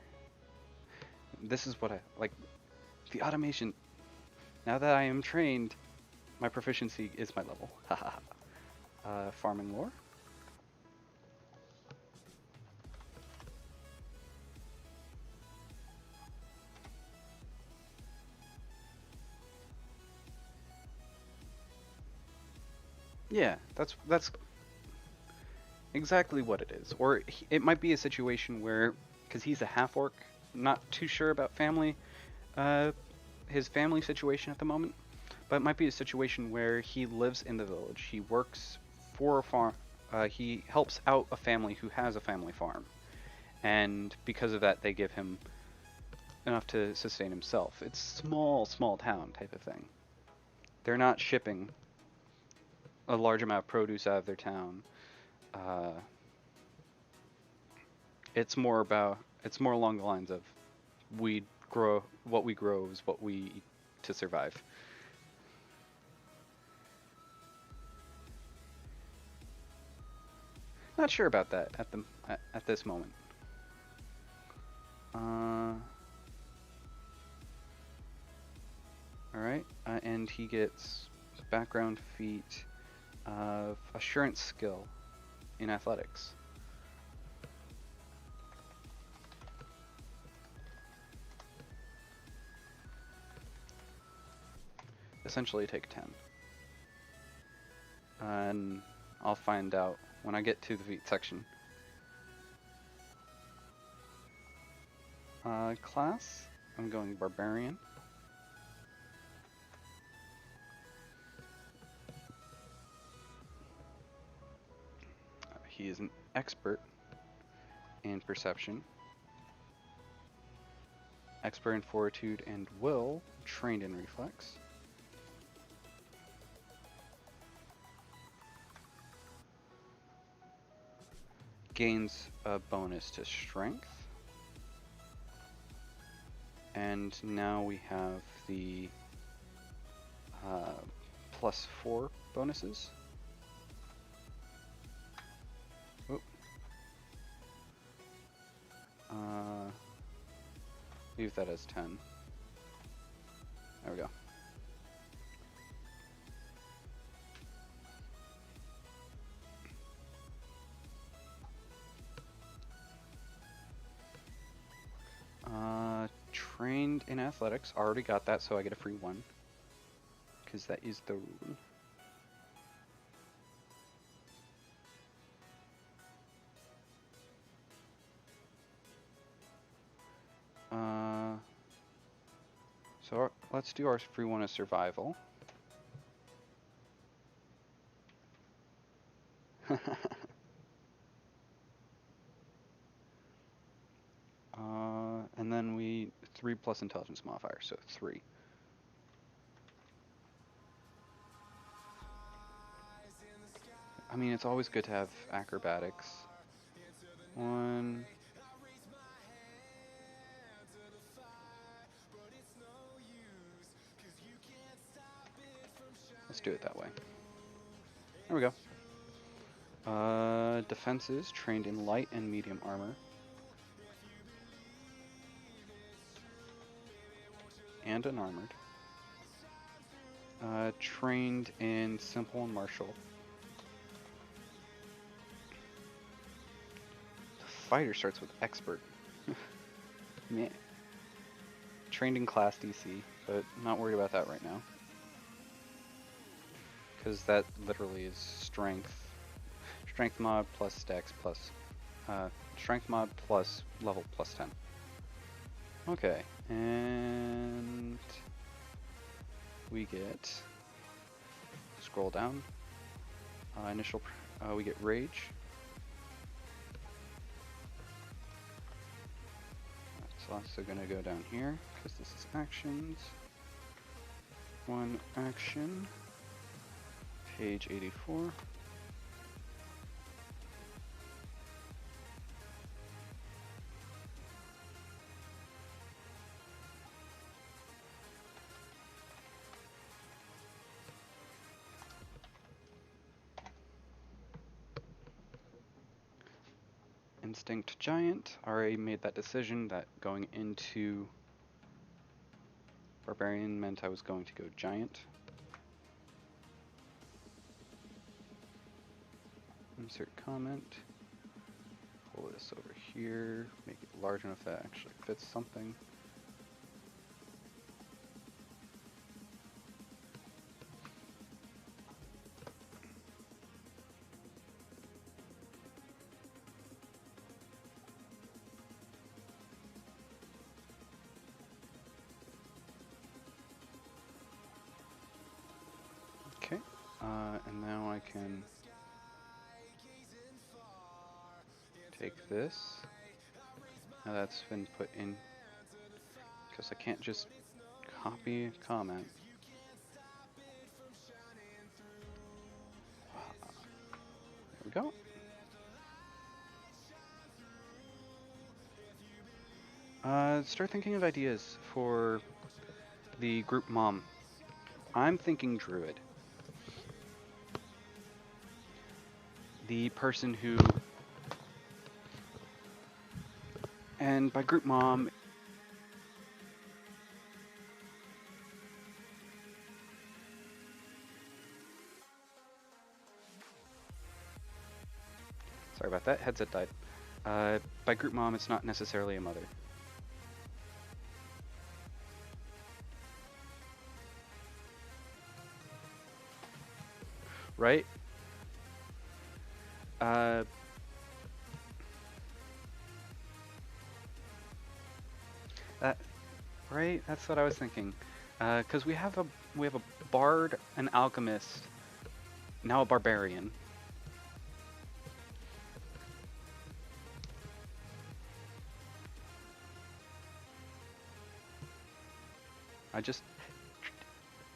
Speaker 2: This is what I like. The automation. Now that I am trained, my proficiency is my level. Haha. Farming lore. Yeah, that's exactly what it is. Or it might be a situation where, because he's a half orc, not too sure about uh, his family situation at the moment. But it might be a situation where he lives in the village. He works for a farm. He helps out a family who has a family farm, and because of that, they give him enough to sustain himself. It's small town type of thing. They're not shipping a large amount of produce out of their town. Uh, it's more along the lines of we grow what we grow is what we eat to survive. Not sure about that at this moment. Alright, and he gets background feat of assurance skill in athletics. Essentially take 10. And I'll find out when I get to the feat section. Class, I'm going barbarian. He is an expert in perception, expert in fortitude and will, trained in reflex. Gains a bonus to strength. And now we have the +4 bonuses. Oop. Leave that as 10. There we go. Trained in athletics. Already got that, so I get a free 1. Because that is the rule. So let's do our free 1 as survival. And then we 3 plus intelligence modifier, so 3. I mean, it's always good to have acrobatics. 1. Let's do it that way. There we go. Defenses, trained in light and medium armor. And unarmored. Trained in simple and martial. The fighter starts with expert. Man. Trained in class DC, but not worried about that right now. Because that literally is strength. Strength mod plus dex plus... strength mod plus level plus 10. Okay, and... we get... scroll down. We get Rage. It's also going to go down here because this is actions. One action. Page 84. Instinct Giant. Already made that decision that going into Barbarian meant I was going to go Giant. Insert comment. Pull this over here. Make it large enough that it actually fits something. Okay, and now I can take this. Now that's been put in, because I can't just copy a comment. There we go. Start thinking of ideas for the group mom. I'm thinking Druid. The person who, and by group mom, sorry about that, headset died. By group mom, it's not necessarily a mother. Right? Right? That's what I was thinking. Because we have a bard, an alchemist, now a barbarian.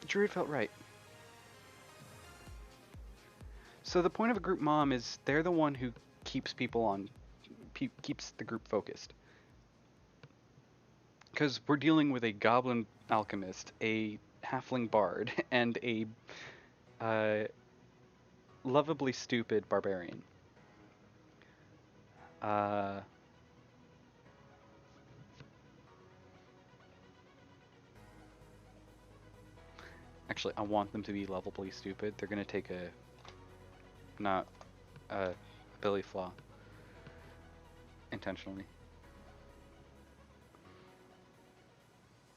Speaker 2: Druid felt right. So the point of a group mom is they're the one who keeps people on, keeps the group focused. Because we're dealing with a goblin alchemist, a halfling bard, and a lovably stupid barbarian. Actually, I want them to be lovably stupid. They're gonna take not a ability flaw intentionally.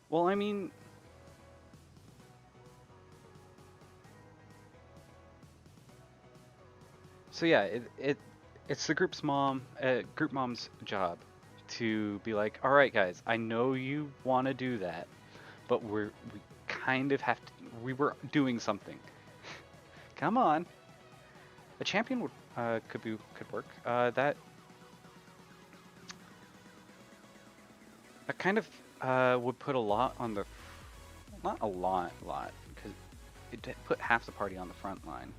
Speaker 2: Well, I mean, so yeah, it's the group mom's job to be like, all right, guys, I know you want to do that, but we kind of have to. We were doing something. Come on. A champion would could work. That kind of would put a lot on the, not a lot, because it put half the party on the front line.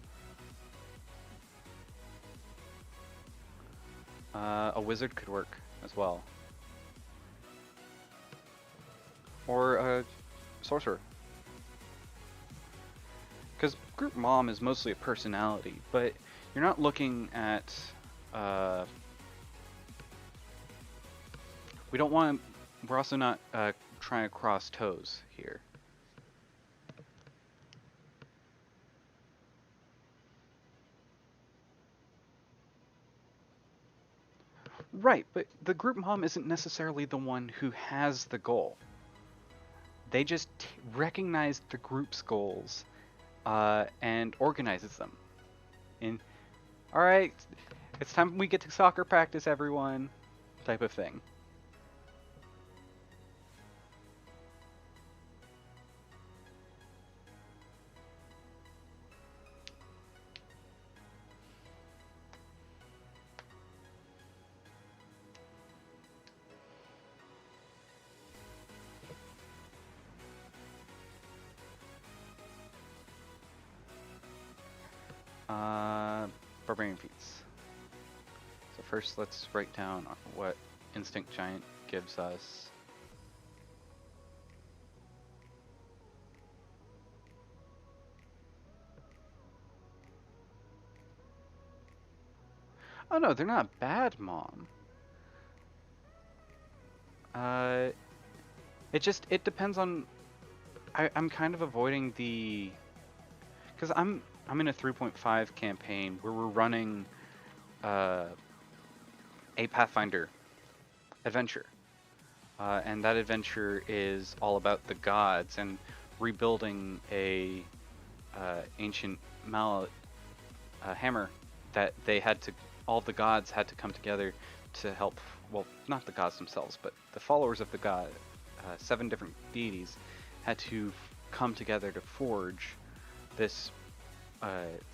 Speaker 2: A wizard could work as well, or a sorcerer. Because group mom is mostly a personality, but you're not looking at. We don't want. We're also not trying to cross toes here. Right, but the group mom isn't necessarily the one who has the goal. They just recognize the group's goals and organizes them. All right, it's time we get to soccer practice, everyone, type of thing. barbarian feats. So first let's write down what Instinct Giant gives us. Oh no, they're not bad, Mom. It depends on. I'm kind of avoiding the, because I'm in a 3.5 campaign where we're running a Pathfinder adventure, and that adventure is all about the gods and rebuilding a ancient mallet hammer that all the gods had to come together to help. Well, not the gods themselves, but the followers of the god, 7 different deities, had to come together to forge this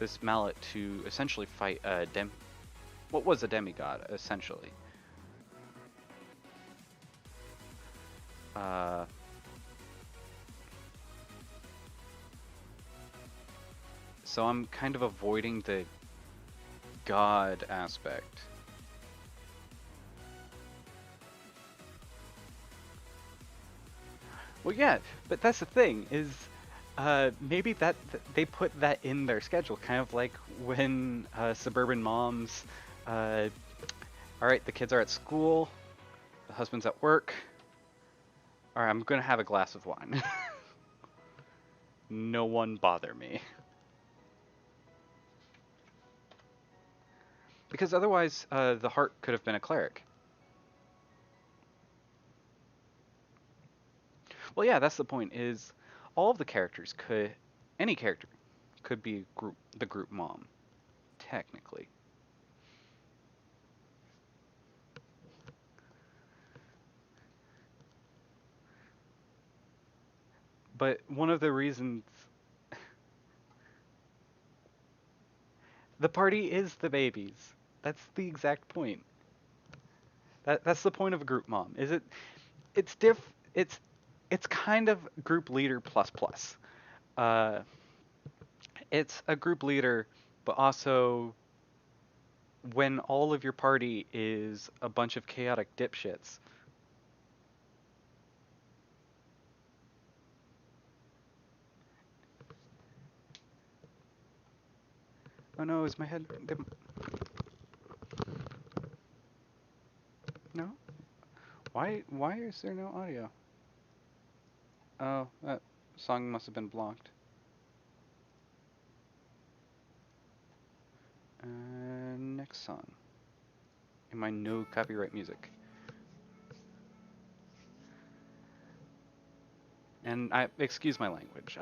Speaker 2: this mallet to essentially fight what was a demigod, essentially. So I'm kind of avoiding the god aspect. Well, yeah, but that's the thing is, maybe they put that in their schedule, kind of like when suburban moms, all right, the kids are at school, the husband's at work. All right, I'm gonna have a glass of wine. No one bother me. Because otherwise, the heart could have been a cleric. Well, yeah, that's the point. Is all of the characters any character could be the group mom, technically. But one of the reasons the party is the babies. That's the exact point. That's the point of a group mom. It's diff it's kind of group leader plus plus. Uh, it's a group leader, but also when all of your party is a bunch of chaotic dipshits. Oh no, is my head... No? Why is there no audio? Oh, that song must have been blocked. Next song. In my no copyright music. And excuse my language.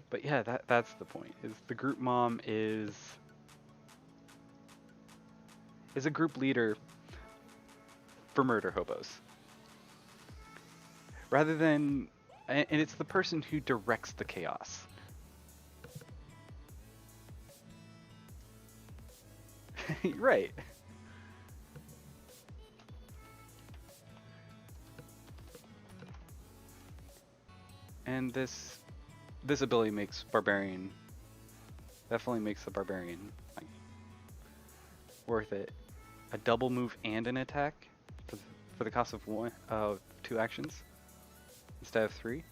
Speaker 2: But yeah, that's the point. Is the group mom is a group leader for murder hobos. Rather than, and it's the person who directs the chaos. Right. And this ability makes barbarian, definitely makes the barbarian like worth it. A double move and an attack for the cost of 2 actions instead of 3.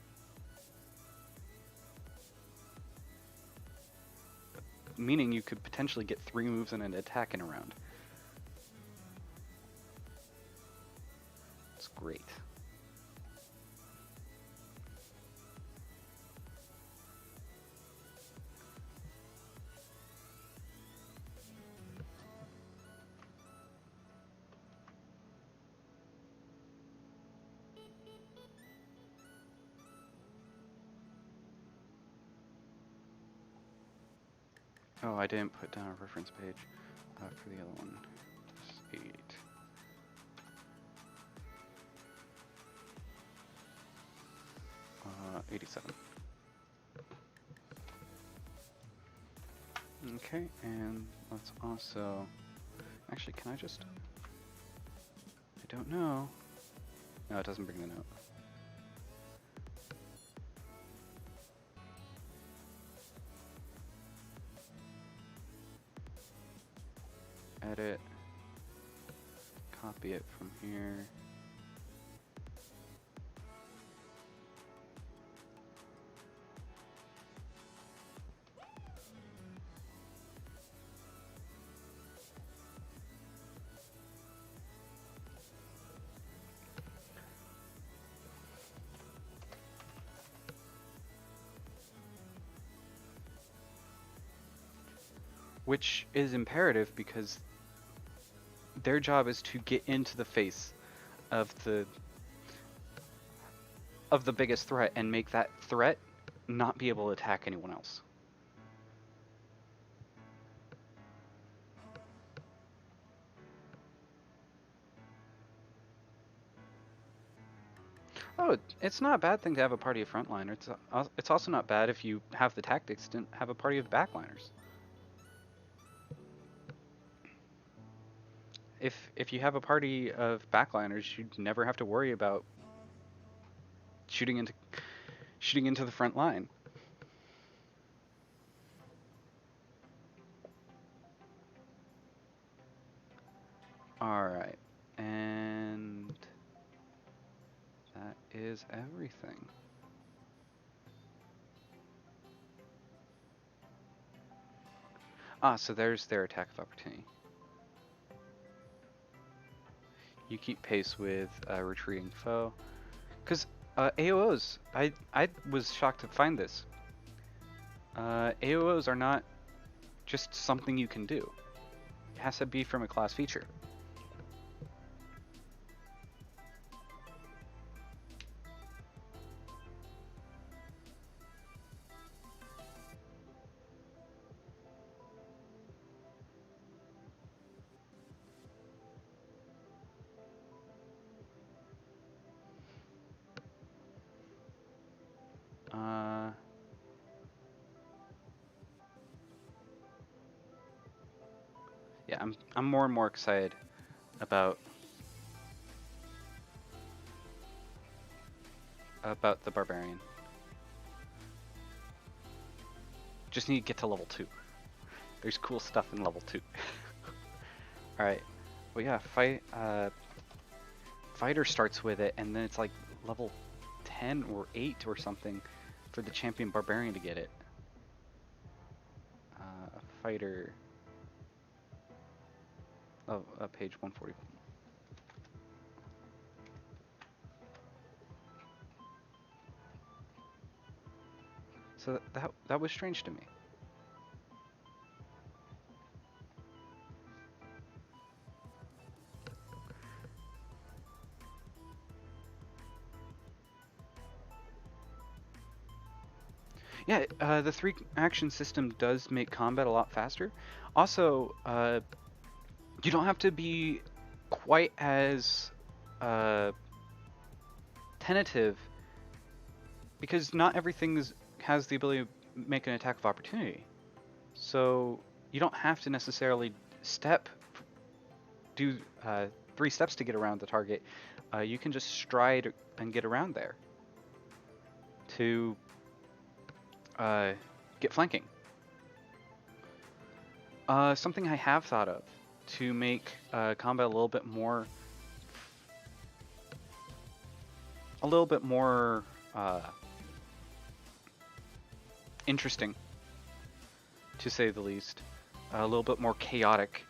Speaker 2: Meaning you could potentially get 3 moves and an attack in a round. It's great. Oh, I didn't put down a reference page for the other one. 8. 87. Okay, and let's also... Actually, can I just... I don't know. No, it doesn't bring the note. it from here. Which is imperative because their job is to get into the face of the biggest threat and make that threat not be able to attack anyone else. Oh, it's not a bad thing to have a party of frontliners. It's also not bad if you have the tactics to have a party of backliners. If you have a party of backliners, you never have to worry about shooting into the front line. All right, and that is everything. Ah, so there's their attack of opportunity. You keep pace with a retreating foe. Because AOs, I was shocked to find this. AOs are not just something you can do. It has to be from a class feature. Yeah, I'm more and more excited about the barbarian. Just need to get to level 2. There's cool stuff in level 2. All right. Well, yeah, fighter starts with it, and then it's like level 10 or 8 or something for the champion barbarian to get it. Fighter. Oh, page 140. So that was strange to me. Yeah, the 3 action system does make combat a lot faster. Also, you don't have to be quite as tentative because not everything has the ability to make an attack of opportunity. So you don't have to necessarily do 3 steps to get around the target. You can just stride and get around there to get flanking. Something I have thought of to make combat a little bit more interesting, to say the least, a little bit more chaotic,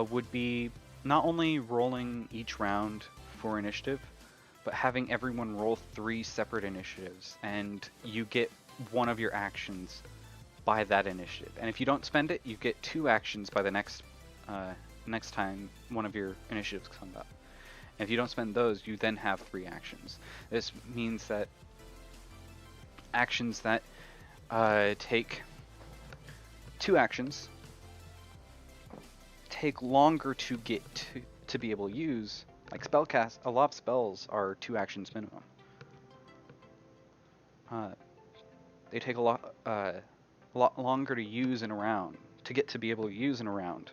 Speaker 2: would be not only rolling each round for initiative, but having everyone roll 3 separate initiatives, and you get one of your actions by that initiative. And if you don't spend it, you get 2 actions by the next time one of your initiatives comes up. And if you don't spend those, you then have 3 actions. This means that actions that take 2 actions take longer to get to be able to use. Like spellcast, a lot of spells are 2 actions minimum. They take a lot longer to use in a round, to get to be able to use in a round,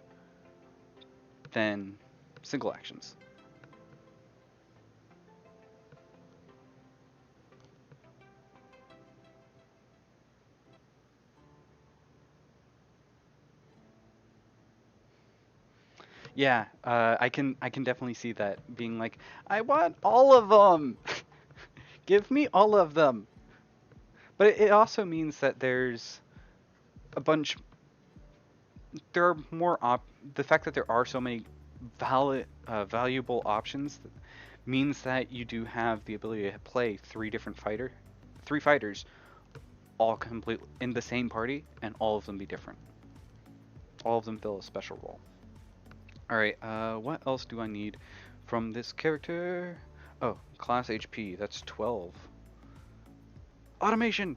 Speaker 2: than single actions. Yeah, I can definitely see that being like, I want all of them. Give me all of them. But it also means that there's a bunch there are more the fact that there are so many valuable options means that you do have the ability to play three fighters all complete in the same party and all of them be different. All of them fill a special role. All right, what else do I need from this character? Oh, class HP, that's 12. Automation!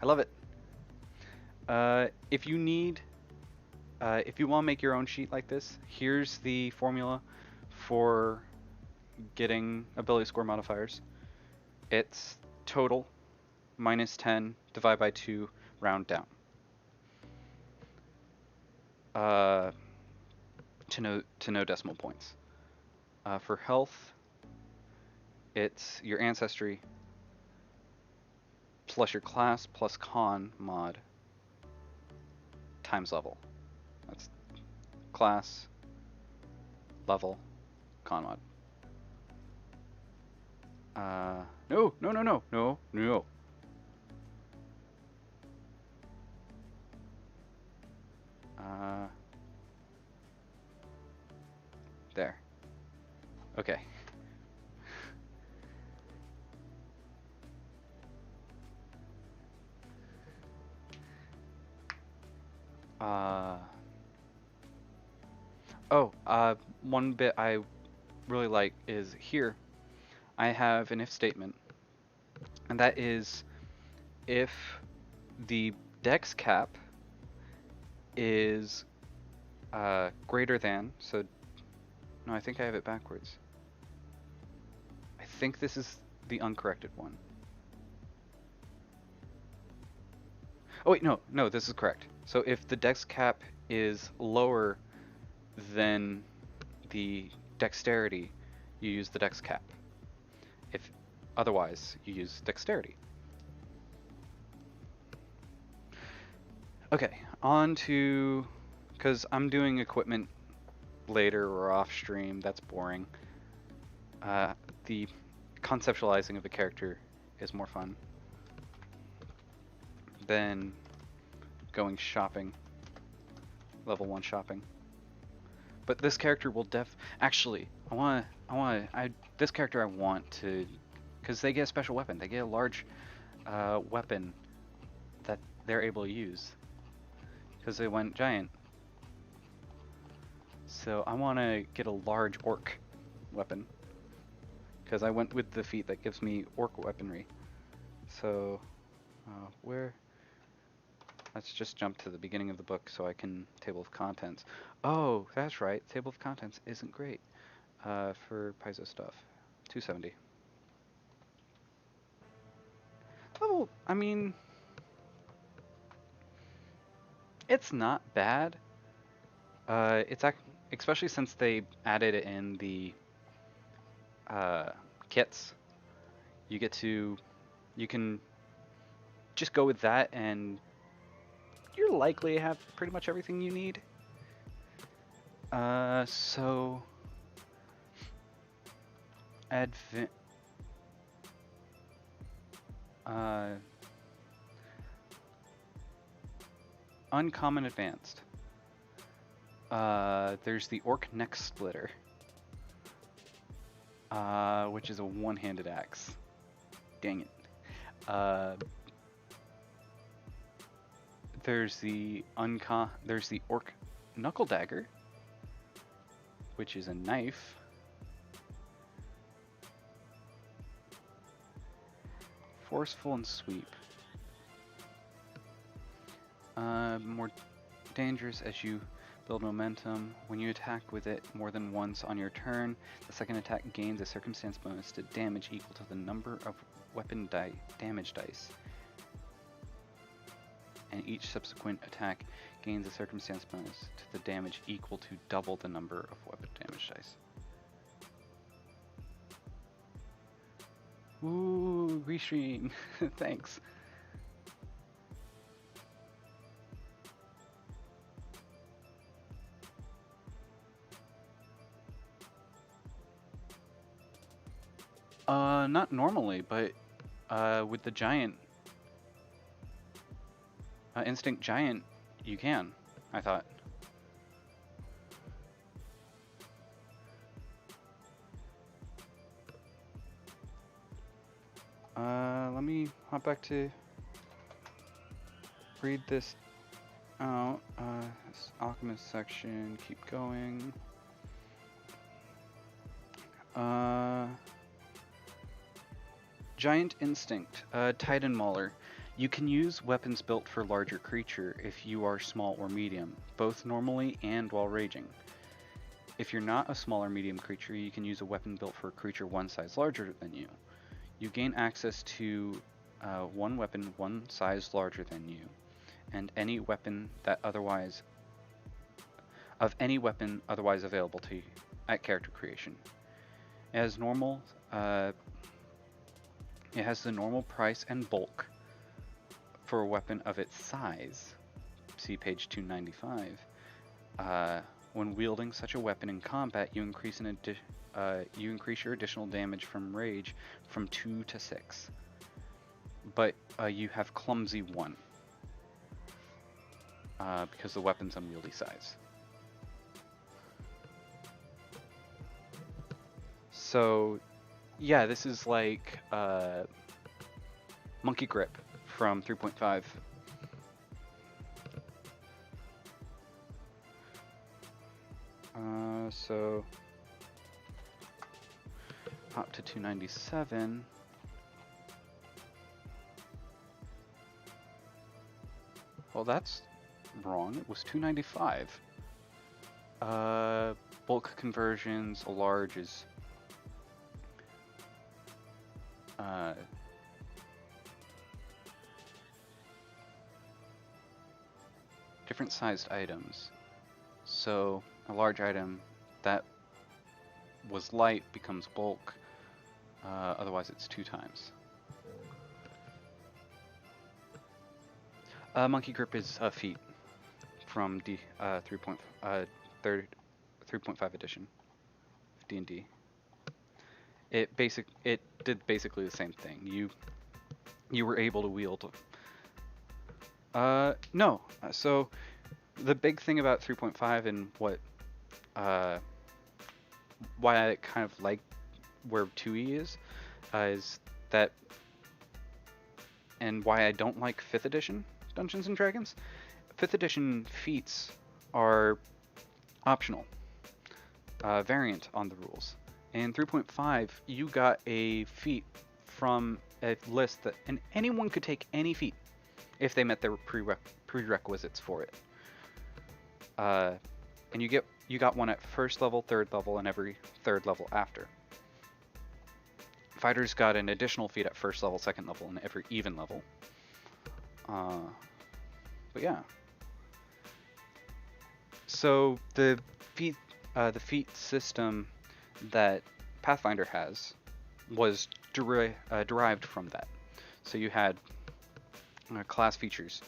Speaker 2: I love it. If you need, if you want to make your own sheet like this, here's the formula for getting ability score modifiers. It's total minus 10 divide by 2 round down. To no decimal points. For health, it's your ancestry plus your class plus con mod times level. That's class, level, con mod. No, no, no, no, no, no. There. Okay. One bit I really like is here. I have an if statement, and that is if the dex cap is greater than, so no, I think I have it backwards. I think this is the uncorrected one. Oh wait, no, no, this is correct. So if the dex cap is lower than the dexterity, you use the dex cap. If otherwise, you use dexterity. Okay, on to, because I'm doing equipment later or off stream, that's boring. The conceptualizing of the character is more fun than going shopping, level 1 shopping. But this character will actually, this character I want to, because they get a special weapon. They get a large weapon that they're able to use, because they went giant. So I want to get a large orc weapon, because I went with the feat that gives me orc weaponry. So, where? Let's just jump to the beginning of the book so I can table of contents. Oh, that's right. Table of contents isn't great for Paizo stuff. 270. Oh, I mean, it's not bad. It's especially since they added it in the kits. You can just go with that and you're likely to have pretty much everything you need. So uncommon advanced. There's the Orc Neck Splitter, which is a one-handed axe. Dang it. There's the Orc Knuckle Dagger, which is a knife. Forceful and sweep. More dangerous as you build momentum. When you attack with it more than once on your turn, the second attack gains a circumstance bonus to damage equal to the number of weapon damage dice. And each subsequent attack gains a circumstance bonus to the damage equal to double the number of weapon damage dice. Ooh, restream. Thanks. Not normally, but with the giant, instinct giant, you can, I thought. Let me hop back to read this out. This alchemist section, keep going. Giant Instinct, Titan Mauler. You can use weapons built for larger creature if you are small or medium, both normally and while raging. If you're not a small or medium creature, you can use a weapon built for a creature one size larger than you. You gain access to one weapon one size larger than you, and any weapon that otherwise available to you at character creation. As normal, it has the normal price and bulk for a weapon of its size. See page 295. When wielding such a weapon in combat, you increase your additional damage from rage from 2 to 6. But you have clumsy 1 because the weapon's unwieldy size. So, yeah, this is like Monkey Grip from 3.5. So, hop to 297. Well, that's wrong. It was 295. Bulk conversions, a large is different sized items. So a large item that was light becomes bulk, otherwise it's 2 times. Monkey Grip is a feat from 3.5 edition of D&D. It did basically the same thing. You were able to wield. No. So the big thing about 3.5 and what why I kind of like where 2e is that, and why I don't like 5th edition Dungeons and Dragons. 5th edition feats are optional, variant on the rules. In 3.5, you got a feat from a list that, and anyone could take any feat if they met their prerequisites for it. And you got one at 1st level, 3rd level, and every 3rd level after. Fighters got an additional feat at 1st level, 2nd level, and every even level. But yeah. So the feat system that Pathfinder has was derived from that. So you had class features,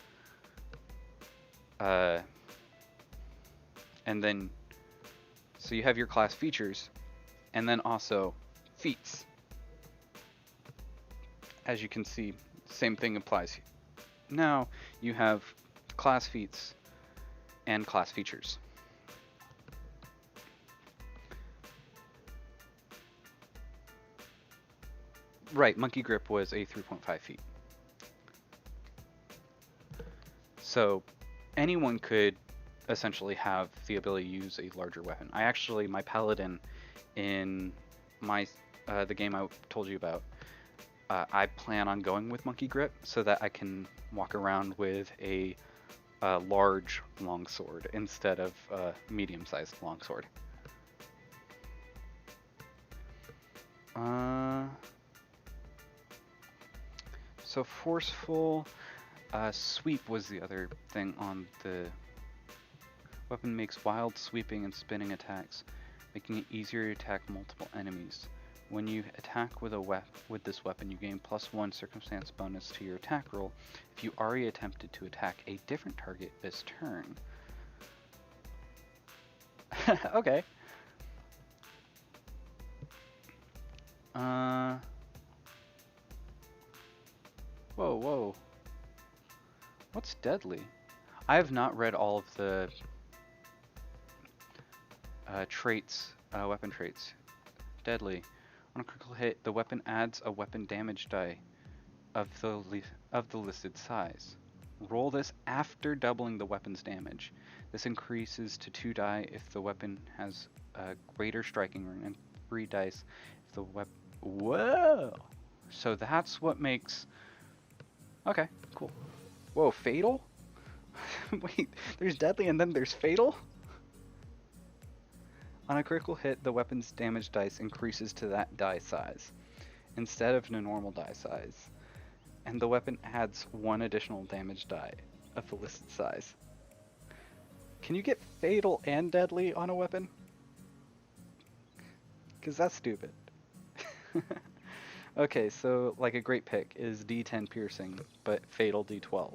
Speaker 2: and then so you have your class features, and then also feats. As you can see, same thing applies. Now you have class feats and class features. Right, Monkey Grip was a 3.5 feet. So anyone could essentially have the ability to use a larger weapon. My paladin in my the game I told you about, I plan on going with Monkey Grip so that I can walk around with a large longsword instead of a medium-sized longsword. So forceful, sweep was the other thing on the weapon. Makes wild sweeping and spinning attacks, making it easier to attack multiple enemies. When you attack with this weapon, you gain +1 circumstance bonus to your attack roll if you already attempted to attack a different target this turn. Okay. Whoa, whoa. What's deadly? I have not read all of the traits, weapon traits. Deadly. On a critical hit, the weapon adds a weapon damage die of the listed size. Roll this after doubling the weapon's damage. This increases to 2 die if the weapon has a greater striking range, and 3 dice if the weapon. Whoa! So that's what makes. Okay, cool. Whoa, fatal? Wait, there's deadly and then there's fatal? On a critical hit, the weapon's damage dice increases to that die size instead of the normal die size, and the weapon adds 1 additional damage die of the listed size. Can you get fatal and deadly on a weapon? Because that's stupid. Okay, so like a great pick is D10 piercing, but fatal D12.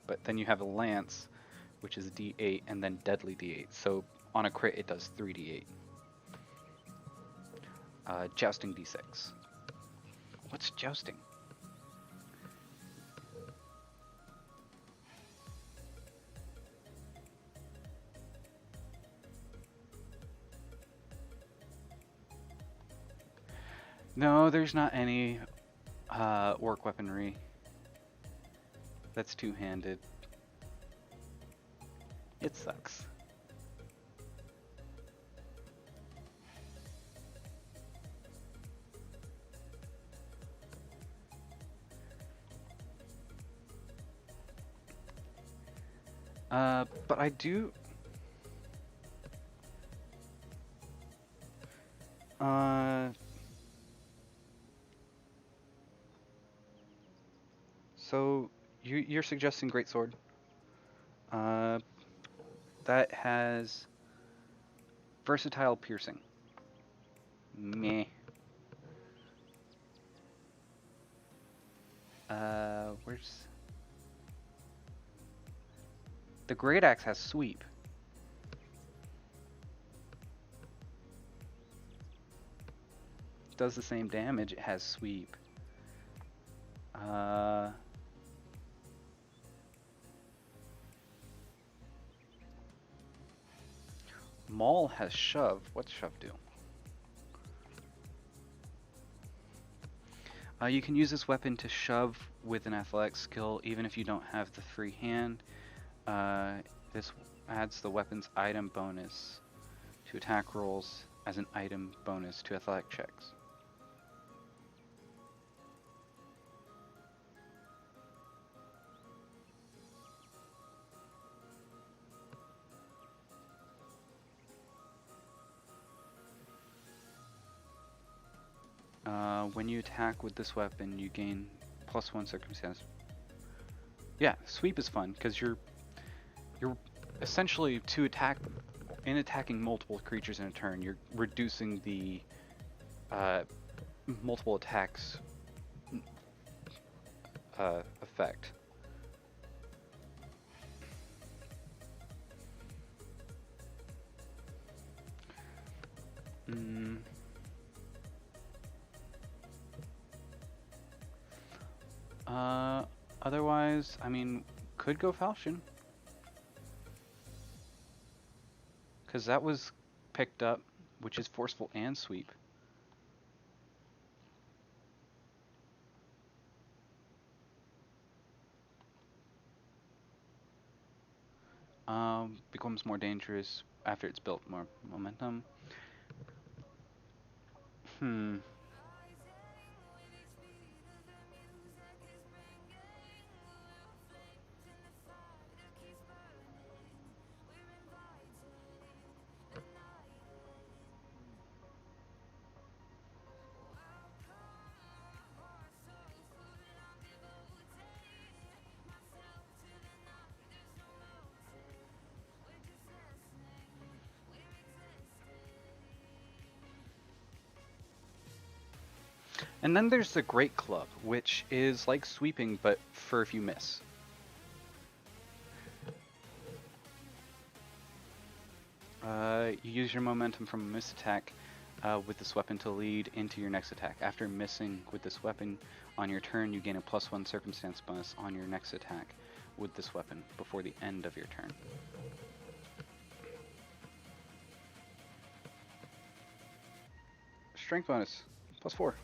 Speaker 2: But then you have a lance, which is D8, and then deadly D8. So on a crit, it does 3D8. Jousting D6. What's jousting? No, there's not any orc weaponry that's two-handed. It sucks. But I do. So you're suggesting greatsword. That has versatile piercing. Meh. Where's the great axe has sweep. Does the same damage. It has sweep. Maul has shove. What's shove do? You can use this weapon to shove with an athletics skill, even if you don't have the free hand. This adds the weapon's item bonus to attack rolls as an item bonus to athletic checks. When you attack with this weapon, you gain +1 circumstance. Yeah, sweep is fun because you're essentially attacking multiple creatures in a turn. You're reducing the multiple attacks effect. Otherwise, I mean, could go Falchion. Because that was picked up, which is forceful and sweep. Becomes more dangerous after it's built more momentum. And then there's the Great Club, which is like sweeping, but for if you miss. You use your momentum from a miss attack with this weapon to lead into your next attack. After missing with this weapon on your turn, you gain a +1 circumstance bonus on your next attack with this weapon before the end of your turn. Strength bonus, +4.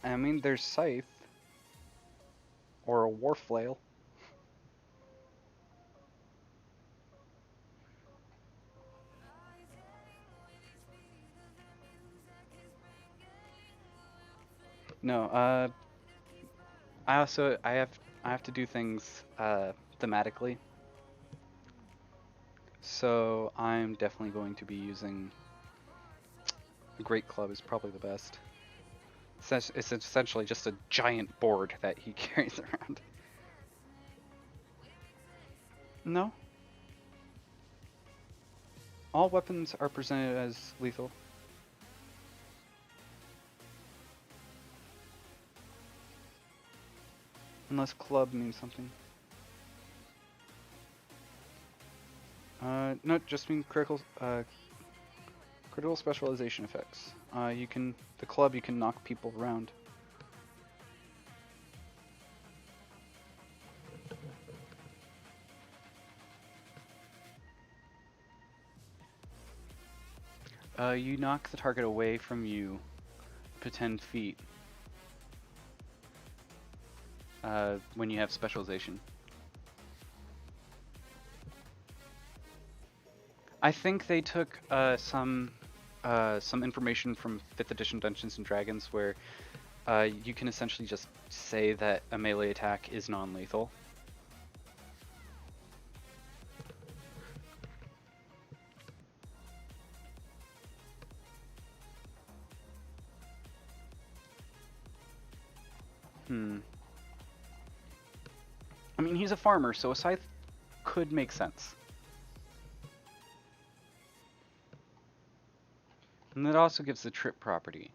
Speaker 2: I mean, there's Scythe. Or a War Flail. No, I have to do things thematically. So I'm definitely going to be using a Great Club is probably the best. It's essentially just a giant board that he carries around. No. All weapons are presented as lethal. Unless club means something. No, just mean critical specialization effects. The club, you can knock people around. You knock the target away from you to 10 feet when you have specialization. I think they took some information from 5th edition Dungeons and Dragons where you can essentially just say that a melee attack is non-lethal. I mean, he's a farmer, so a scythe could make sense. And that also gives the trip property.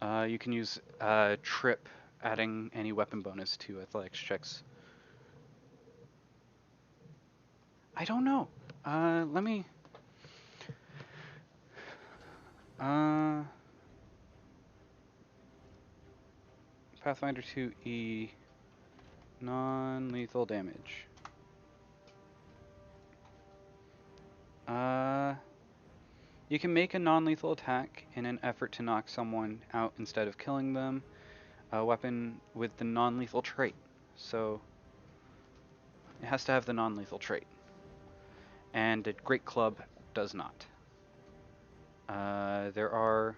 Speaker 2: You can use trip, adding any weapon bonus to athletics checks. I don't know. Let me... Pathfinder 2E, non-lethal damage. You can make a non-lethal attack in an effort to knock someone out instead of killing them. A weapon with the non-lethal trait. So it has to have the non-lethal trait. And a Great Club does not. There are...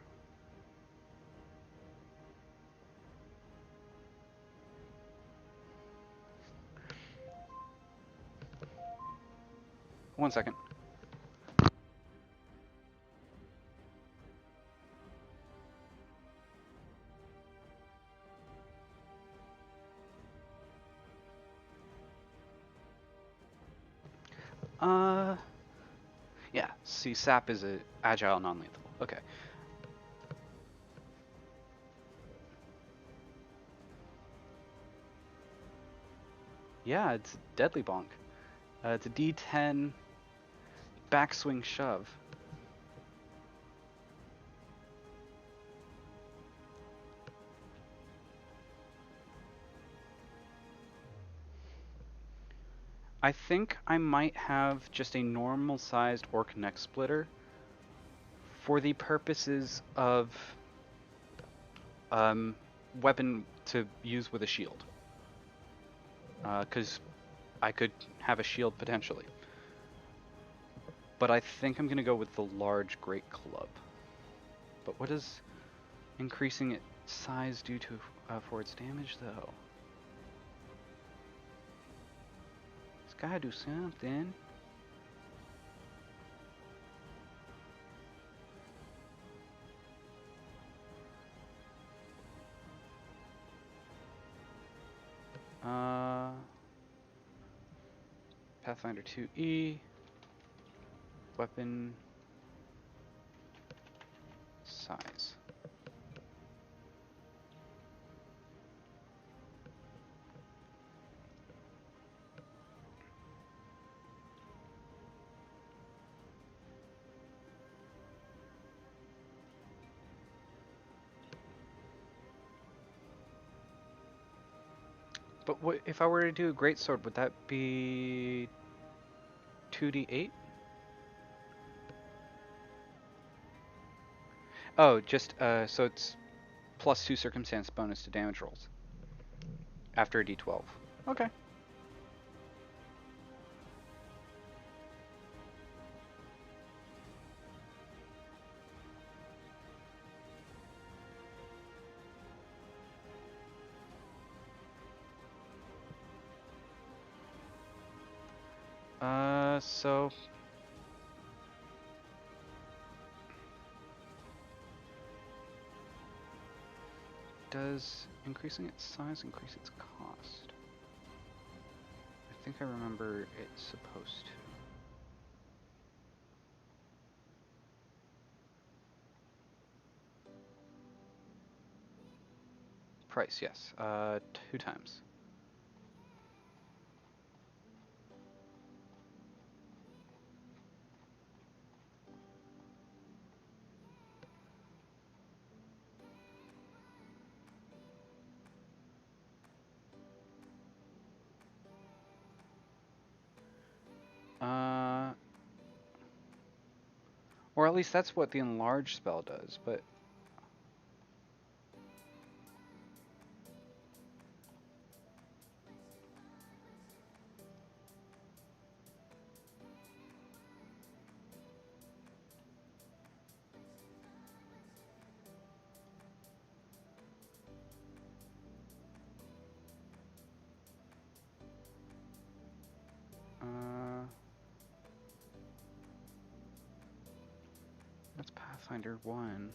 Speaker 2: One second. Yeah, see, Sap is a agile non-lethal. Okay. Yeah, it's Deadly Bonk. It's a D10 backswing shove. I think I might have just a normal-sized Orc Neck Splitter for the purposes of weapon to use with a shield. Because I could have a shield potentially. but I think I'm gonna go with the large great club. But what does increasing its size do to for its damage though? It's gotta do something. Pathfinder 2E. Weapon size. But what if I were to do a greatsword? Would that be 2d8? Oh, just so it's plus 2 circumstance bonus to damage rolls after a d12. Okay. So does increasing its size increase its cost? I think I remember it's supposed to. Price, yes. 2 times. Or at least that's what the enlarge spell does, but that's Pathfinder 1.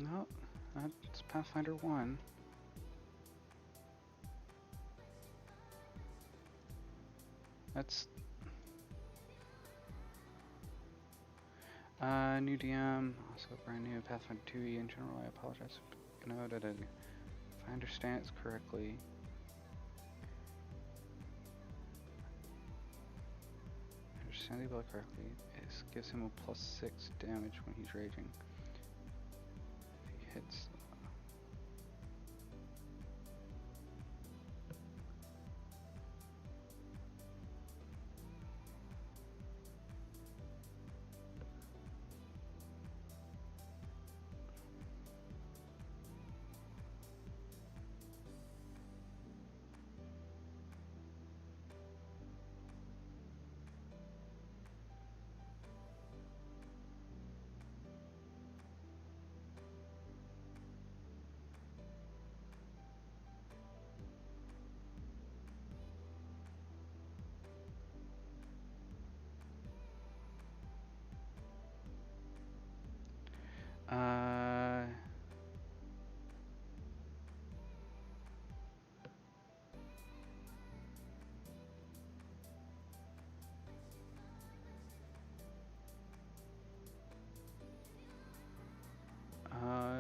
Speaker 2: No, that's Pathfinder 1. That's new DM, also brand new Pathfinder 2e in general. I apologize. No, if I understand it correctly, the ability correctly, it gives him a +6 damage when he's raging. If he hits.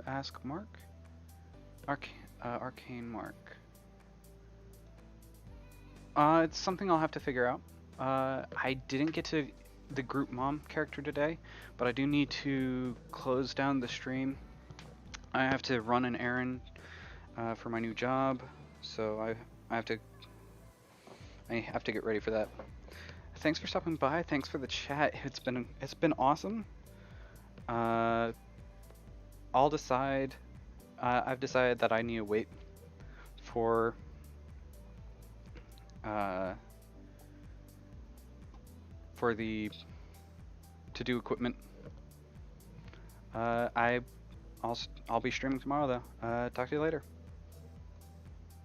Speaker 2: Ask Mark? Arcane Mark. It's something I'll have to figure out. I didn't get to the group mom character today, but I do need to close down the stream. I have to run an errand for my new job, so I have to get ready for that. thanks for stopping by. Thanks for the chat. It's been awesome. Uh, I'll decide. I've decided that I need to wait for uh, for the to do equipment. I'll be streaming tomorrow though. Talk to you later.